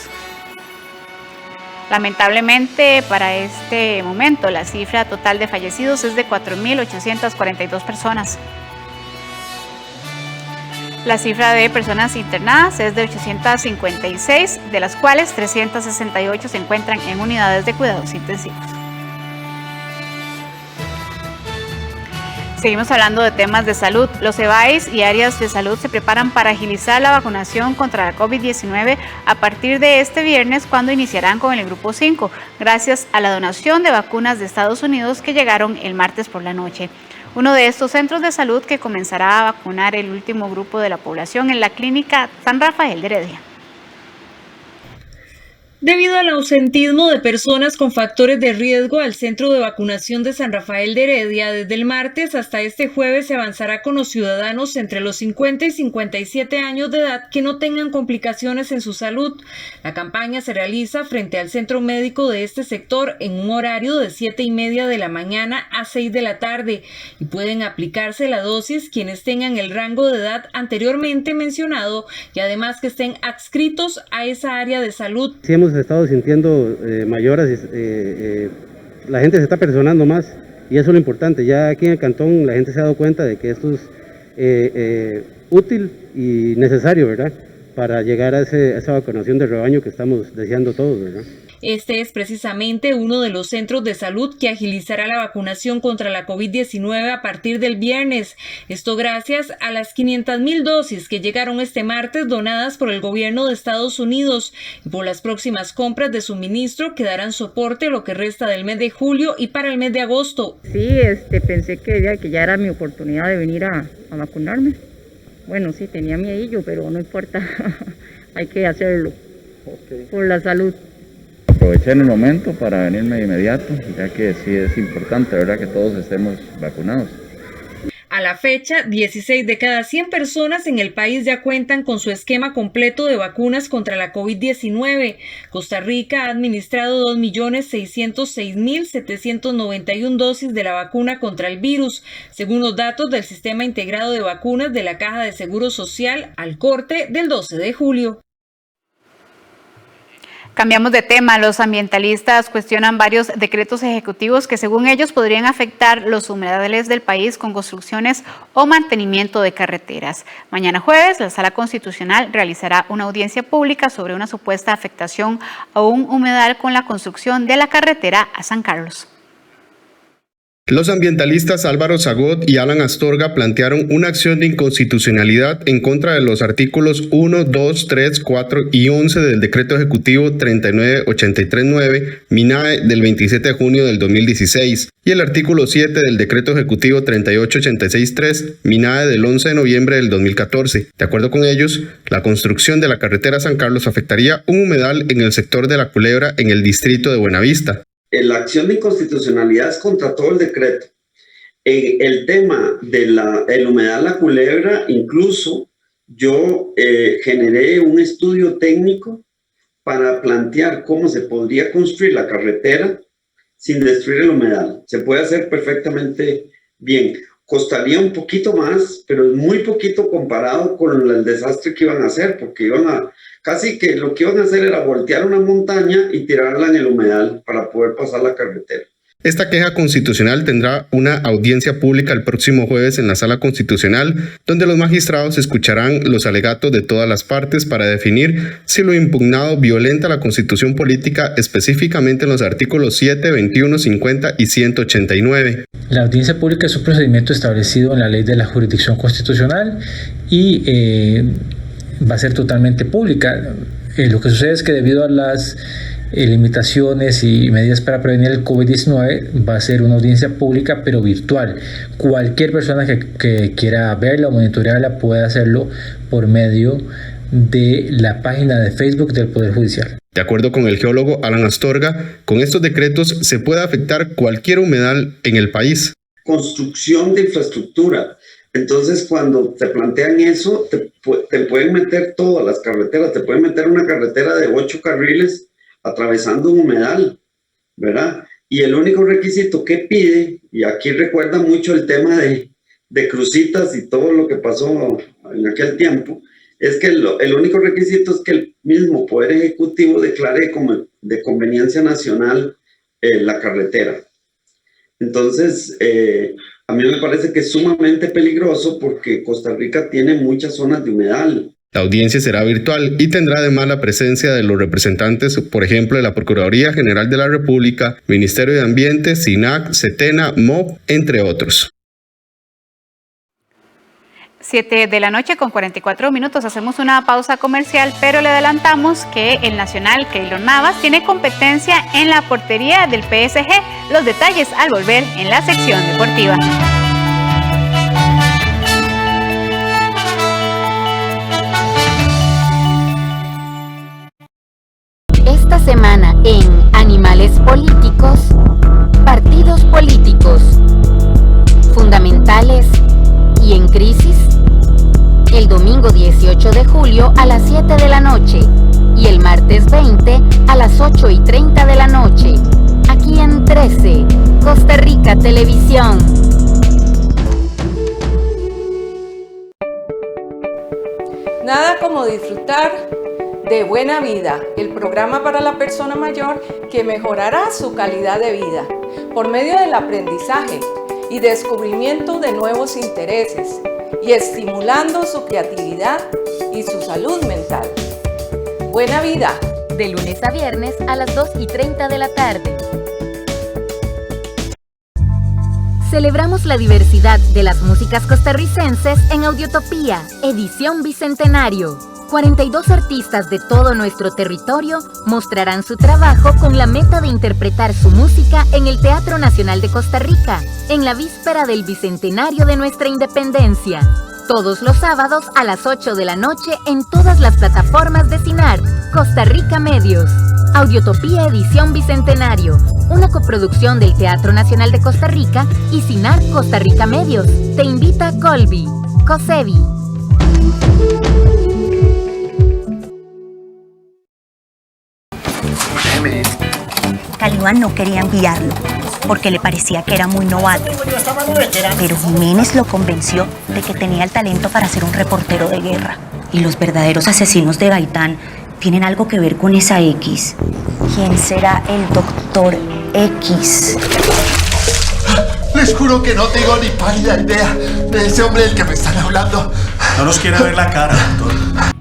Lamentablemente, para este momento, la cifra total de fallecidos es de 4.842 personas. La cifra de personas internadas es de 856, de las cuales 368 se encuentran en unidades de cuidados intensivos. Seguimos hablando de temas de salud. Los EBAIS y áreas de salud se preparan para agilizar la vacunación contra la COVID-19 a partir de este viernes, cuando iniciarán con el Grupo 5, gracias a la donación de vacunas de Estados Unidos que llegaron el martes por la noche. Uno de estos centros de salud que comenzará a vacunar el último grupo de la población en la Clínica San Rafael de Heredia. Debido al ausentismo de personas con factores de riesgo al centro de vacunación de San Rafael de Heredia, desde el martes hasta este jueves se avanzará con los ciudadanos entre los 50 y 57 años de edad que no tengan complicaciones en su salud. La campaña se realiza frente al centro médico de este sector en un horario de 7:30 de la mañana a 6 de la tarde y pueden aplicarse la dosis quienes tengan el rango de edad anteriormente mencionado y además que estén adscritos a esa área de salud. Sí, hemos estado sintiendo mayoras, la gente se está personando más y eso es lo importante. Ya aquí en el cantón la gente se ha dado cuenta de que esto es útil y necesario, ¿verdad? Para llegar a esa vacunación de rebaño que estamos deseando todos, ¿verdad? Este es precisamente uno de los centros de salud que agilizará la vacunación contra la COVID-19 a partir del viernes. Esto gracias a las 500,000 dosis que llegaron este martes donadas por el gobierno de Estados Unidos y por las próximas compras de suministro que darán soporte lo que resta del mes de julio y para el mes de agosto. Sí, pensé que ya era mi oportunidad de venir a vacunarme. Bueno, sí, tenía miedillo, pero no importa, hay que hacerlo por la salud. Aproveché en el momento para venirme de inmediato, ya que sí es importante, ¿verdad?, que todos estemos vacunados. A la fecha, 16 de cada 100 personas en el país ya cuentan con su esquema completo de vacunas contra la COVID-19. Costa Rica ha administrado 2.606.791 dosis de la vacuna contra el virus, según los datos del Sistema Integrado de Vacunas de la Caja de Seguro Social al corte del 12 de julio. Cambiamos de tema. Los ambientalistas cuestionan varios decretos ejecutivos que según ellos podrían afectar los humedales del país con construcciones o mantenimiento de carreteras. Mañana jueves, la Sala Constitucional realizará una audiencia pública sobre una supuesta afectación a un humedal con la construcción de la carretera a San Carlos. Los ambientalistas Álvaro Zagot y Alan Astorga plantearon una acción de inconstitucionalidad en contra de los artículos 1, 2, 3, 4 y 11 del Decreto Ejecutivo 39839, MINAE, del 27 de junio del 2016, y el artículo 7 del Decreto Ejecutivo 38863, MINAE, del 11 de noviembre del 2014. De acuerdo con ellos, la construcción de la carretera San Carlos afectaría un humedal en el sector de La Culebra en el distrito de Buenavista. La acción de inconstitucionalidad es contra todo el decreto. El tema del humedal La Culebra, incluso yo generé un estudio técnico para plantear cómo se podría construir la carretera sin destruir el humedal. Se puede hacer perfectamente bien. Costaría un poquito más, pero es muy poquito comparado con el desastre que iban a hacer, porque casi que lo que iban a hacer era voltear una montaña y tirarla en el humedal para poder pasar la carretera. Esta queja constitucional tendrá una audiencia pública el próximo jueves en la Sala Constitucional, donde los magistrados escucharán los alegatos de todas las partes para definir si lo impugnado violenta la Constitución política, específicamente en los artículos 7, 21, 50 y 189. La audiencia pública es un procedimiento establecido en la Ley de la Jurisdicción Constitucional y va a ser totalmente pública. Lo que sucede es que debido a las limitaciones y medidas para prevenir el COVID-19 va a ser una audiencia pública pero virtual. Cualquier persona que quiera verla o monitorearla puede hacerlo por medio de la página de Facebook del Poder Judicial. De acuerdo con el geólogo Alan Astorga, con estos decretos se puede afectar cualquier humedal en el país. Construcción de infraestructura. Entonces, cuando te plantean eso, te pueden meter todas las carreteras, te pueden meter una carretera de 8 carriles atravesando un humedal, ¿verdad? Y el único requisito que pide, y aquí recuerda mucho el tema de crucitas y todo lo que pasó en aquel tiempo, es que el único requisito es que el mismo Poder Ejecutivo declare como de conveniencia nacional la carretera. Entonces, a mí me parece que es sumamente peligroso porque Costa Rica tiene muchas zonas de humedal. La audiencia será virtual y tendrá además la presencia de los representantes, por ejemplo, de la Procuraduría General de la República, Ministerio de Ambiente, SINAC, CETENA, MOB, entre otros. 7 de la noche con 44 minutos. Hacemos una pausa comercial, pero le adelantamos que el nacional Keylor Navas tiene competencia en la portería del PSG. Los detalles al volver en la sección deportiva. Esta semana el domingo 18 de julio a las 7 de la noche y el martes 20 a las 8:30 de la noche, aquí en 13, Costa Rica Televisión. Nada como disfrutar de Buena Vida, el programa para la persona mayor que mejorará su calidad de vida por medio del aprendizaje y descubrimiento de nuevos intereses y estimulando su creatividad y su salud mental. Buena Vida, de lunes a viernes a las 2:30 de la tarde. Celebramos la diversidad de las músicas costarricenses en Audiotopía, edición Bicentenario. 42 artistas de todo nuestro territorio mostrarán su trabajo con la meta de interpretar su música en el Teatro Nacional de Costa Rica, en la víspera del Bicentenario de nuestra independencia. Todos los sábados a las 8 de la noche en todas las plataformas de CINAR, Costa Rica Medios. Audiotopía edición Bicentenario, una coproducción del Teatro Nacional de Costa Rica y CINAR Costa Rica Medios. Te invita Colby, COSEBI. Calibán no quería enviarlo porque le parecía que era muy novato, pero Jiménez lo convenció de que tenía el talento para ser un reportero de guerra. Y los verdaderos asesinos de Gaitán tienen algo que ver con esa X. ¿Quién será el Doctor X? Les juro que no tengo ni pálida idea de ese hombre del que me están hablando. No nos quiere ver la cara, doctor.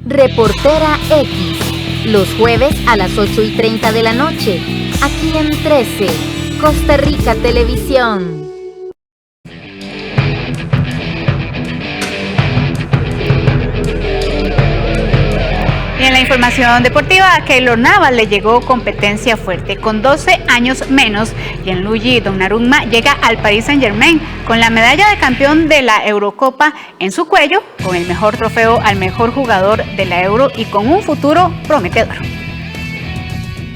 Reportera X, los jueves a las 8:30 de la noche, aquí en 13, Costa Rica Televisión. Y en la información deportiva, a Keylor Navas le llegó competencia fuerte. Con 12 años menos, Gianluigi Donnarumma llega al Paris Saint-Germain con la medalla de campeón de la Eurocopa en su cuello, con el mejor trofeo al mejor jugador de la Euro y con un futuro prometedor.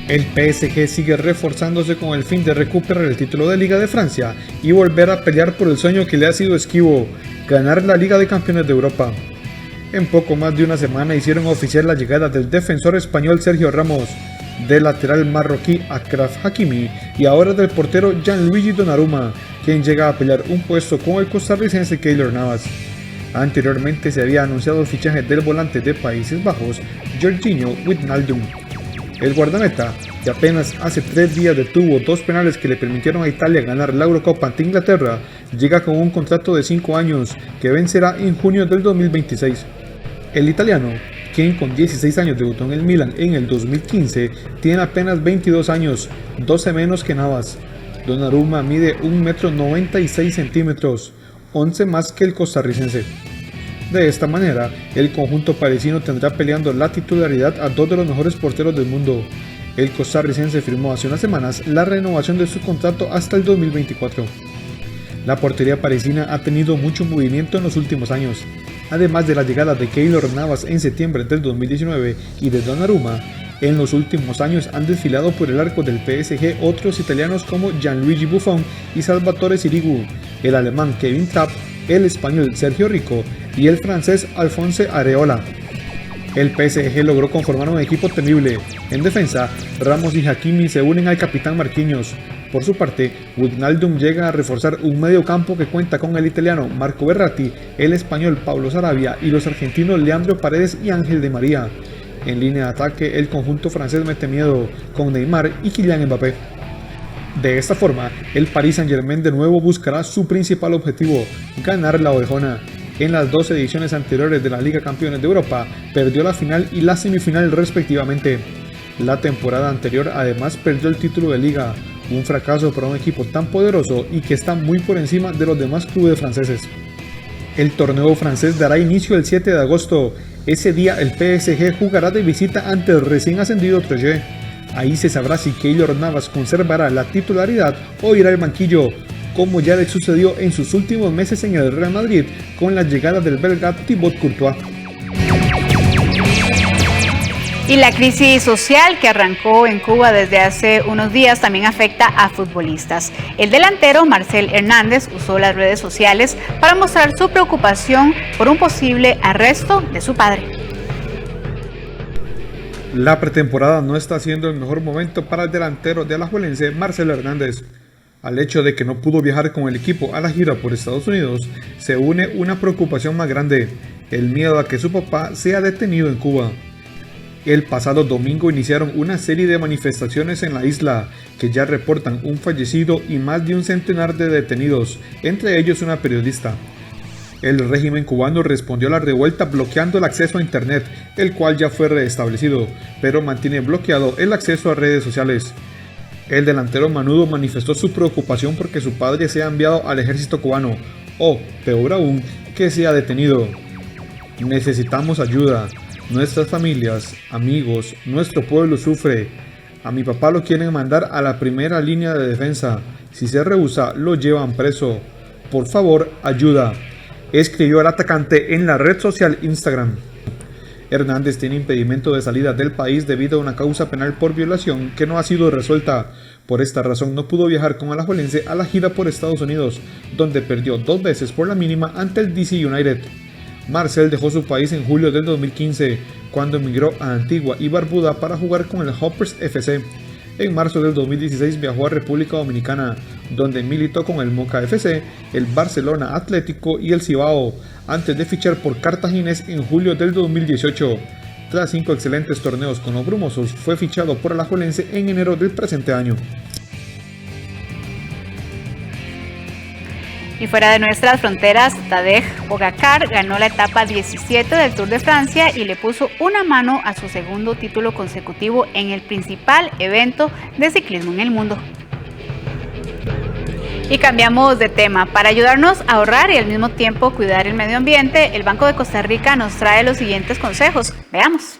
El PSG sigue reforzándose con el fin de recuperar el título de Liga de Francia y volver a pelear por el sueño que le ha sido esquivo, ganar la Liga de Campeones de Europa. En poco más de una semana hicieron oficial la llegada del defensor español Sergio Ramos, del lateral marroquí Achraf Hakimi y ahora del portero Gianluigi Donnarumma, quien llega a pelear un puesto con el costarricense Keylor Navas. Anteriormente se había anunciado el fichaje del volante de Países Bajos, Georginio Wijnaldum. El guardameta, que apenas hace 3 días detuvo 2 penales que le permitieron a Italia ganar la Eurocopa ante Inglaterra, llega con un contrato de 5 años que vencerá en junio del 2026. El italiano, quien con 16 años debutó en el Milan en el 2015, tiene apenas 22 años, 12 menos que Navas. Donnarumma mide 1,96 m, 11 más que el costarricense. De esta manera, el conjunto parisino tendrá peleando la titularidad a 2 de los mejores porteros del mundo. El costarricense firmó hace unas semanas la renovación de su contrato hasta el 2024. La portería parisina ha tenido mucho movimiento en los últimos años. Además de la llegada de Keylor Navas en septiembre del 2019 y de Donnarumma, en los últimos años han desfilado por el arco del PSG otros italianos como Gianluigi Buffon y Salvatore Sirigu, el alemán Kevin Trapp, el español Sergio Rico y el francés Alphonse Areola. El PSG logró conformar un equipo temible. En defensa, Ramos y Hakimi se unen al capitán Marquinhos. Por su parte, Wijnaldum llega a reforzar un medio campo que cuenta con el italiano Marco Verratti, el español Pablo Sarabia y los argentinos Leandro Paredes y Ángel Di María. En línea de ataque, el conjunto francés mete miedo con Neymar y Kylian Mbappé. De esta forma, el Paris Saint-Germain de nuevo buscará su principal objetivo, ganar la Orejona. En las 2 ediciones anteriores de la Liga Campeones de Europa, perdió la final y la semifinal respectivamente. La temporada anterior además perdió el título de Liga, un fracaso para un equipo tan poderoso y que está muy por encima de los demás clubes franceses. El torneo francés dará inicio el 7 de agosto. Ese día el PSG jugará de visita ante el recién ascendido Troyes. Ahí se sabrá si Keylor Navas conservará la titularidad o irá al banquillo, como ya le sucedió en sus últimos meses en el Real Madrid con la llegada del belga Thibaut Courtois. Y la crisis social que arrancó en Cuba desde hace unos días también afecta a futbolistas. El delantero Marcel Hernández usó las redes sociales para mostrar su preocupación por un posible arresto de su padre. La pretemporada no está siendo el mejor momento para el delantero de alajuelense Marcel Hernández. Al hecho de que no pudo viajar con el equipo a la gira por Estados Unidos, se une una preocupación más grande, el miedo a que su papá sea detenido en Cuba. El pasado domingo iniciaron una serie de manifestaciones en la isla que ya reportan un fallecido y más de un centenar de detenidos, entre ellos una periodista. El régimen cubano respondió a la revuelta bloqueando el acceso a internet, el cual ya fue restablecido, pero mantiene bloqueado el acceso a redes sociales. El delantero Manudo manifestó su preocupación porque su padre sea enviado al ejército cubano, o, peor aún, que sea detenido. Necesitamos ayuda. Nuestras familias, amigos, nuestro pueblo sufre. A mi papá lo quieren mandar a la primera línea de defensa. Si se rehúsa, lo llevan preso. Por favor, ayuda. Escribió el atacante en la red social Instagram. Hernández tiene impedimento de salida del país debido a una causa penal por violación que no ha sido resuelta. Por esta razón no pudo viajar con alajuelense a la gira por Estados Unidos, donde perdió 2 veces por la mínima ante el DC United. Marcel dejó su país en julio del 2015, cuando emigró a Antigua y Barbuda para jugar con el Hoppers FC. En marzo del 2016 viajó a República Dominicana, donde militó con el Moca FC, el Barcelona Atlético y el Cibao, antes de fichar por Cartaginés en julio del 2018. Tras 5 excelentes torneos con los brumosos, fue fichado por alajuelense en enero del presente año. Y fuera de nuestras fronteras, Tadej Pogacar ganó la etapa 17 del Tour de Francia y le puso una mano a su segundo título consecutivo en el principal evento de ciclismo en el mundo. Y cambiamos de tema. Para ayudarnos a ahorrar y al mismo tiempo cuidar el medio ambiente, el Banco de Costa Rica nos trae los siguientes consejos. Veamos.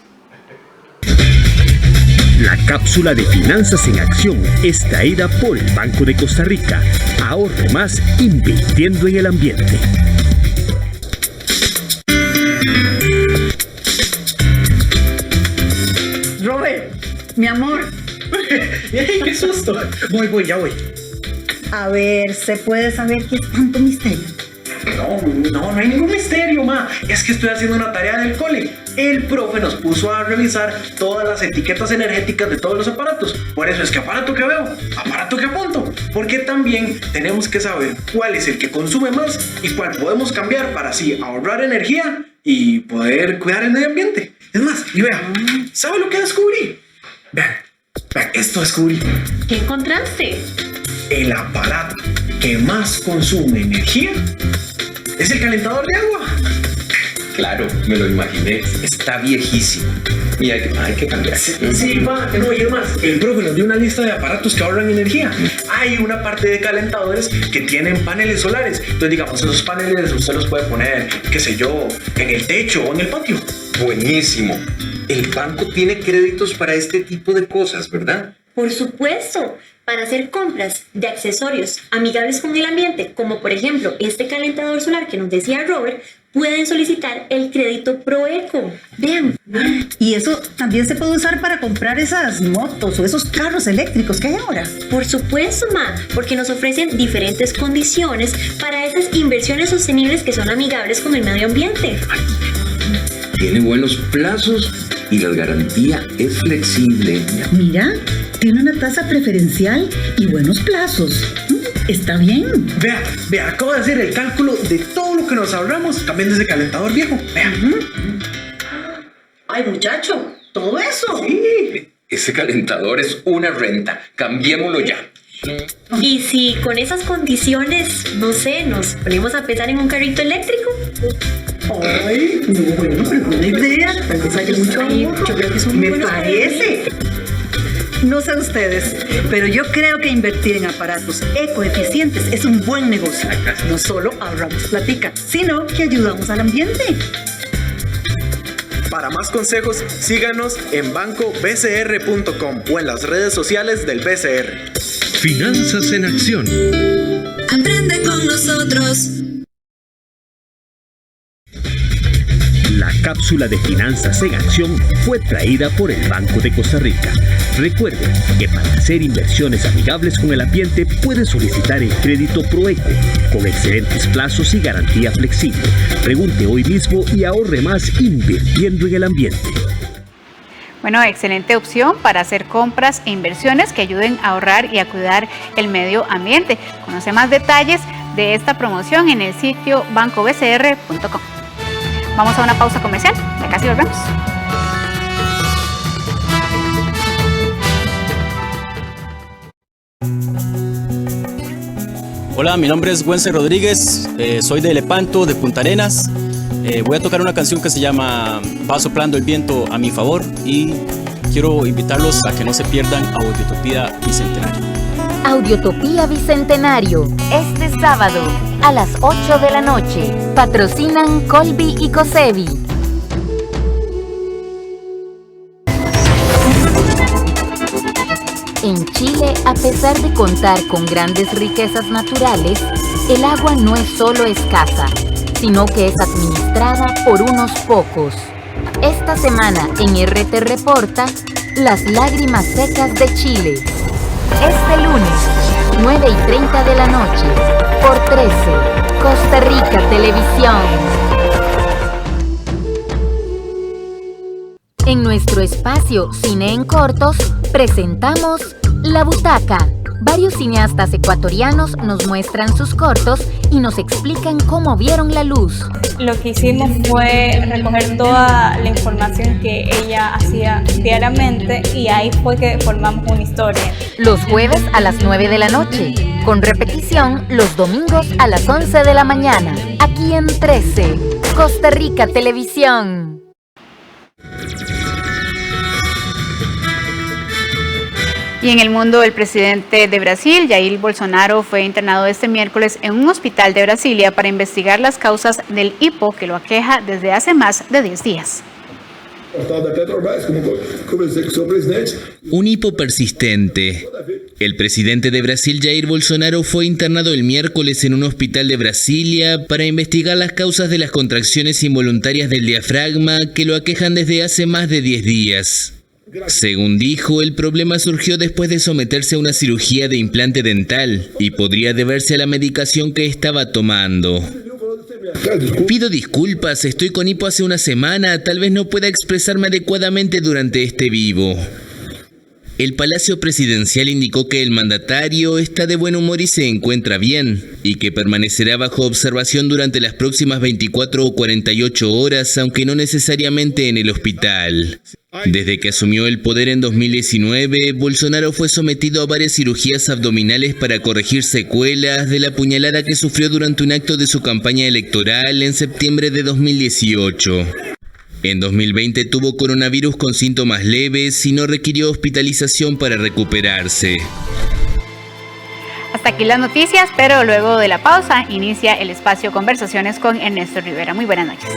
La cápsula de Finanzas en Acción es traída por el Banco de Costa Rica. Ahorre más invirtiendo en el ambiente. Robert, mi amor. ¡Qué susto! Voy, ya voy. A ver, ¿se puede saber qué es tanto misterio? No hay ningún misterio, ma. Es que estoy haciendo una tarea del cole. El profe nos puso a revisar todas las etiquetas energéticas de todos los aparatos. Por eso es que aparato que veo, aparato que apunto. Porque también tenemos que saber cuál es el que consume más y cuál podemos cambiar para así ahorrar energía y poder cuidar el medio ambiente. Es más, y vea, ¿sabe lo que descubrí? Vean, esto descubrí. ¿Qué encontraste? El aparato que más consume energía es el calentador de agua. Claro, me lo imaginé. Está viejísimo. Y hay que cambiar. Sí, va. No, y además, el profe nos dio una lista de aparatos que ahorran energía. Hay una parte de calentadores que tienen paneles solares. Entonces, digamos, esos paneles usted los puede poner, qué sé yo, en el techo o en el patio. Buenísimo. El banco tiene créditos para este tipo de cosas, ¿verdad? Por supuesto, para hacer compras de accesorios amigables con el ambiente, como por ejemplo este calentador solar que nos decía Robert, pueden solicitar el crédito Proeco. Vean. Y eso también se puede usar para comprar esas motos o esos carros eléctricos que hay ahora. Por supuesto, ma, porque nos ofrecen diferentes condiciones para esas inversiones sostenibles que son amigables con el medio ambiente. Tiene buenos plazos y la garantía es flexible. Mira, tiene una tasa preferencial y buenos plazos. Está bien. Vea, acabo de hacer el cálculo de todo lo que nos ahorramos cambiando ese calentador viejo. Vea. Ay, muchacho, todo eso. Sí. Ese calentador es una renta. Cambiémoslo ya. Y si con esas condiciones, no sé, nos ponemos a pensar en un carrito eléctrico. Ay, bueno, pero buena idea. Tal vez haya mucho ahorro. Yo creo que son me parece. No sé ustedes, pero yo creo que invertir en aparatos ecoeficientes es un buen negocio. No solo ahorramos platica, sino que ayudamos al ambiente. Para más consejos, síganos en bancobcr.com o en las redes sociales del BCR. Finanzas en Acción. Aprende con nosotros. La cápsula de Finanzas en Acción fue traída por el Banco de Costa Rica. Recuerde que para hacer inversiones amigables con el ambiente puede solicitar el crédito Proeco con excelentes plazos y garantía flexible. Pregunte hoy mismo y ahorre más invirtiendo en el ambiente. Bueno, excelente opción para hacer compras e inversiones que ayuden a ahorrar y a cuidar el medio ambiente. Conoce más detalles de esta promoción en el sitio bancobcr.com. Vamos a una pausa comercial, ya casi volvemos. Hola, mi nombre es Wences Rodríguez, soy de Lepanto, de Punta Arenas. Voy a tocar una canción que se llama Va soplando el viento a mi favor y quiero invitarlos a que no se pierdan Audiotopía Bicentenario. Audiotopía Bicentenario, este sábado a las 8 de la noche. Patrocinan Colby y Cosevi. En Chile, a pesar de contar con grandes riquezas naturales, el agua no es solo escasa, sino que es administrada por unos pocos. Esta semana en RT Reporta, las lágrimas secas de Chile. Este lunes, 9:30 de la noche, por 13, Costa Rica Televisión. En nuestro espacio Cine en Cortos, presentamos La Butaca. Varios cineastas ecuatorianos nos muestran sus cortos y nos explican cómo vieron la luz. Lo que hicimos fue recoger toda la información que ella hacía diariamente y ahí fue que formamos una historia. Los jueves a las 9 de la noche, con repetición los domingos a las 11 de la mañana, aquí en 13, Costa Rica Televisión. Y en el mundo, el presidente de Brasil, Jair Bolsonaro, fue internado este miércoles en un hospital de Brasilia para investigar las causas del hipo que lo aqueja desde hace más de 10 días. Un hipo persistente. El presidente de Brasil, Jair Bolsonaro, fue internado el miércoles en un hospital de Brasilia para investigar las causas de las contracciones involuntarias del diafragma que lo aquejan desde hace más de 10 días. Según dijo, el problema surgió después de someterse a una cirugía de implante dental y podría deberse a la medicación que estaba tomando. Pido disculpas, estoy con hipo hace una semana, tal vez no pueda expresarme adecuadamente durante este vivo. El Palacio Presidencial indicó que el mandatario está de buen humor y se encuentra bien, y que permanecerá bajo observación durante las próximas 24 o 48 horas, aunque no necesariamente en el hospital. Desde que asumió el poder en 2019, Bolsonaro fue sometido a varias cirugías abdominales para corregir secuelas de la puñalada que sufrió durante un acto de su campaña electoral en septiembre de 2018. En 2020 tuvo coronavirus con síntomas leves y no requirió hospitalización para recuperarse. Hasta aquí las noticias, pero luego de la pausa inicia el espacio Conversaciones con Ernesto Rivera. Muy buenas noches.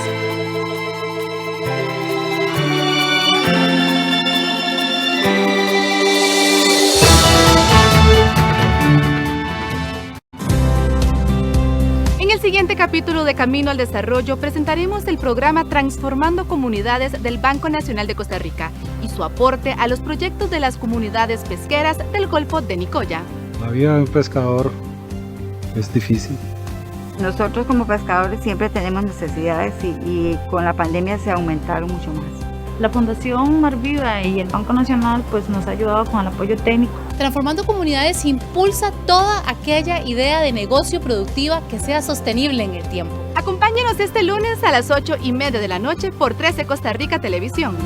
En el siguiente capítulo de Camino al Desarrollo presentaremos el programa Transformando Comunidades del Banco Nacional de Costa Rica y su aporte a los proyectos de las comunidades pesqueras del Golfo de Nicoya. La vida de un pescador es difícil. Nosotros como pescadores siempre tenemos necesidades y con la pandemia se aumentaron mucho más. La Fundación Mar Viva y el Banco Nacional pues nos ha ayudado con el apoyo técnico. Transformando Comunidades impulsa toda aquella idea de negocio productiva que sea sostenible en el tiempo. Acompáñenos este lunes a las 8:30 de la noche por 13 Costa Rica Televisión.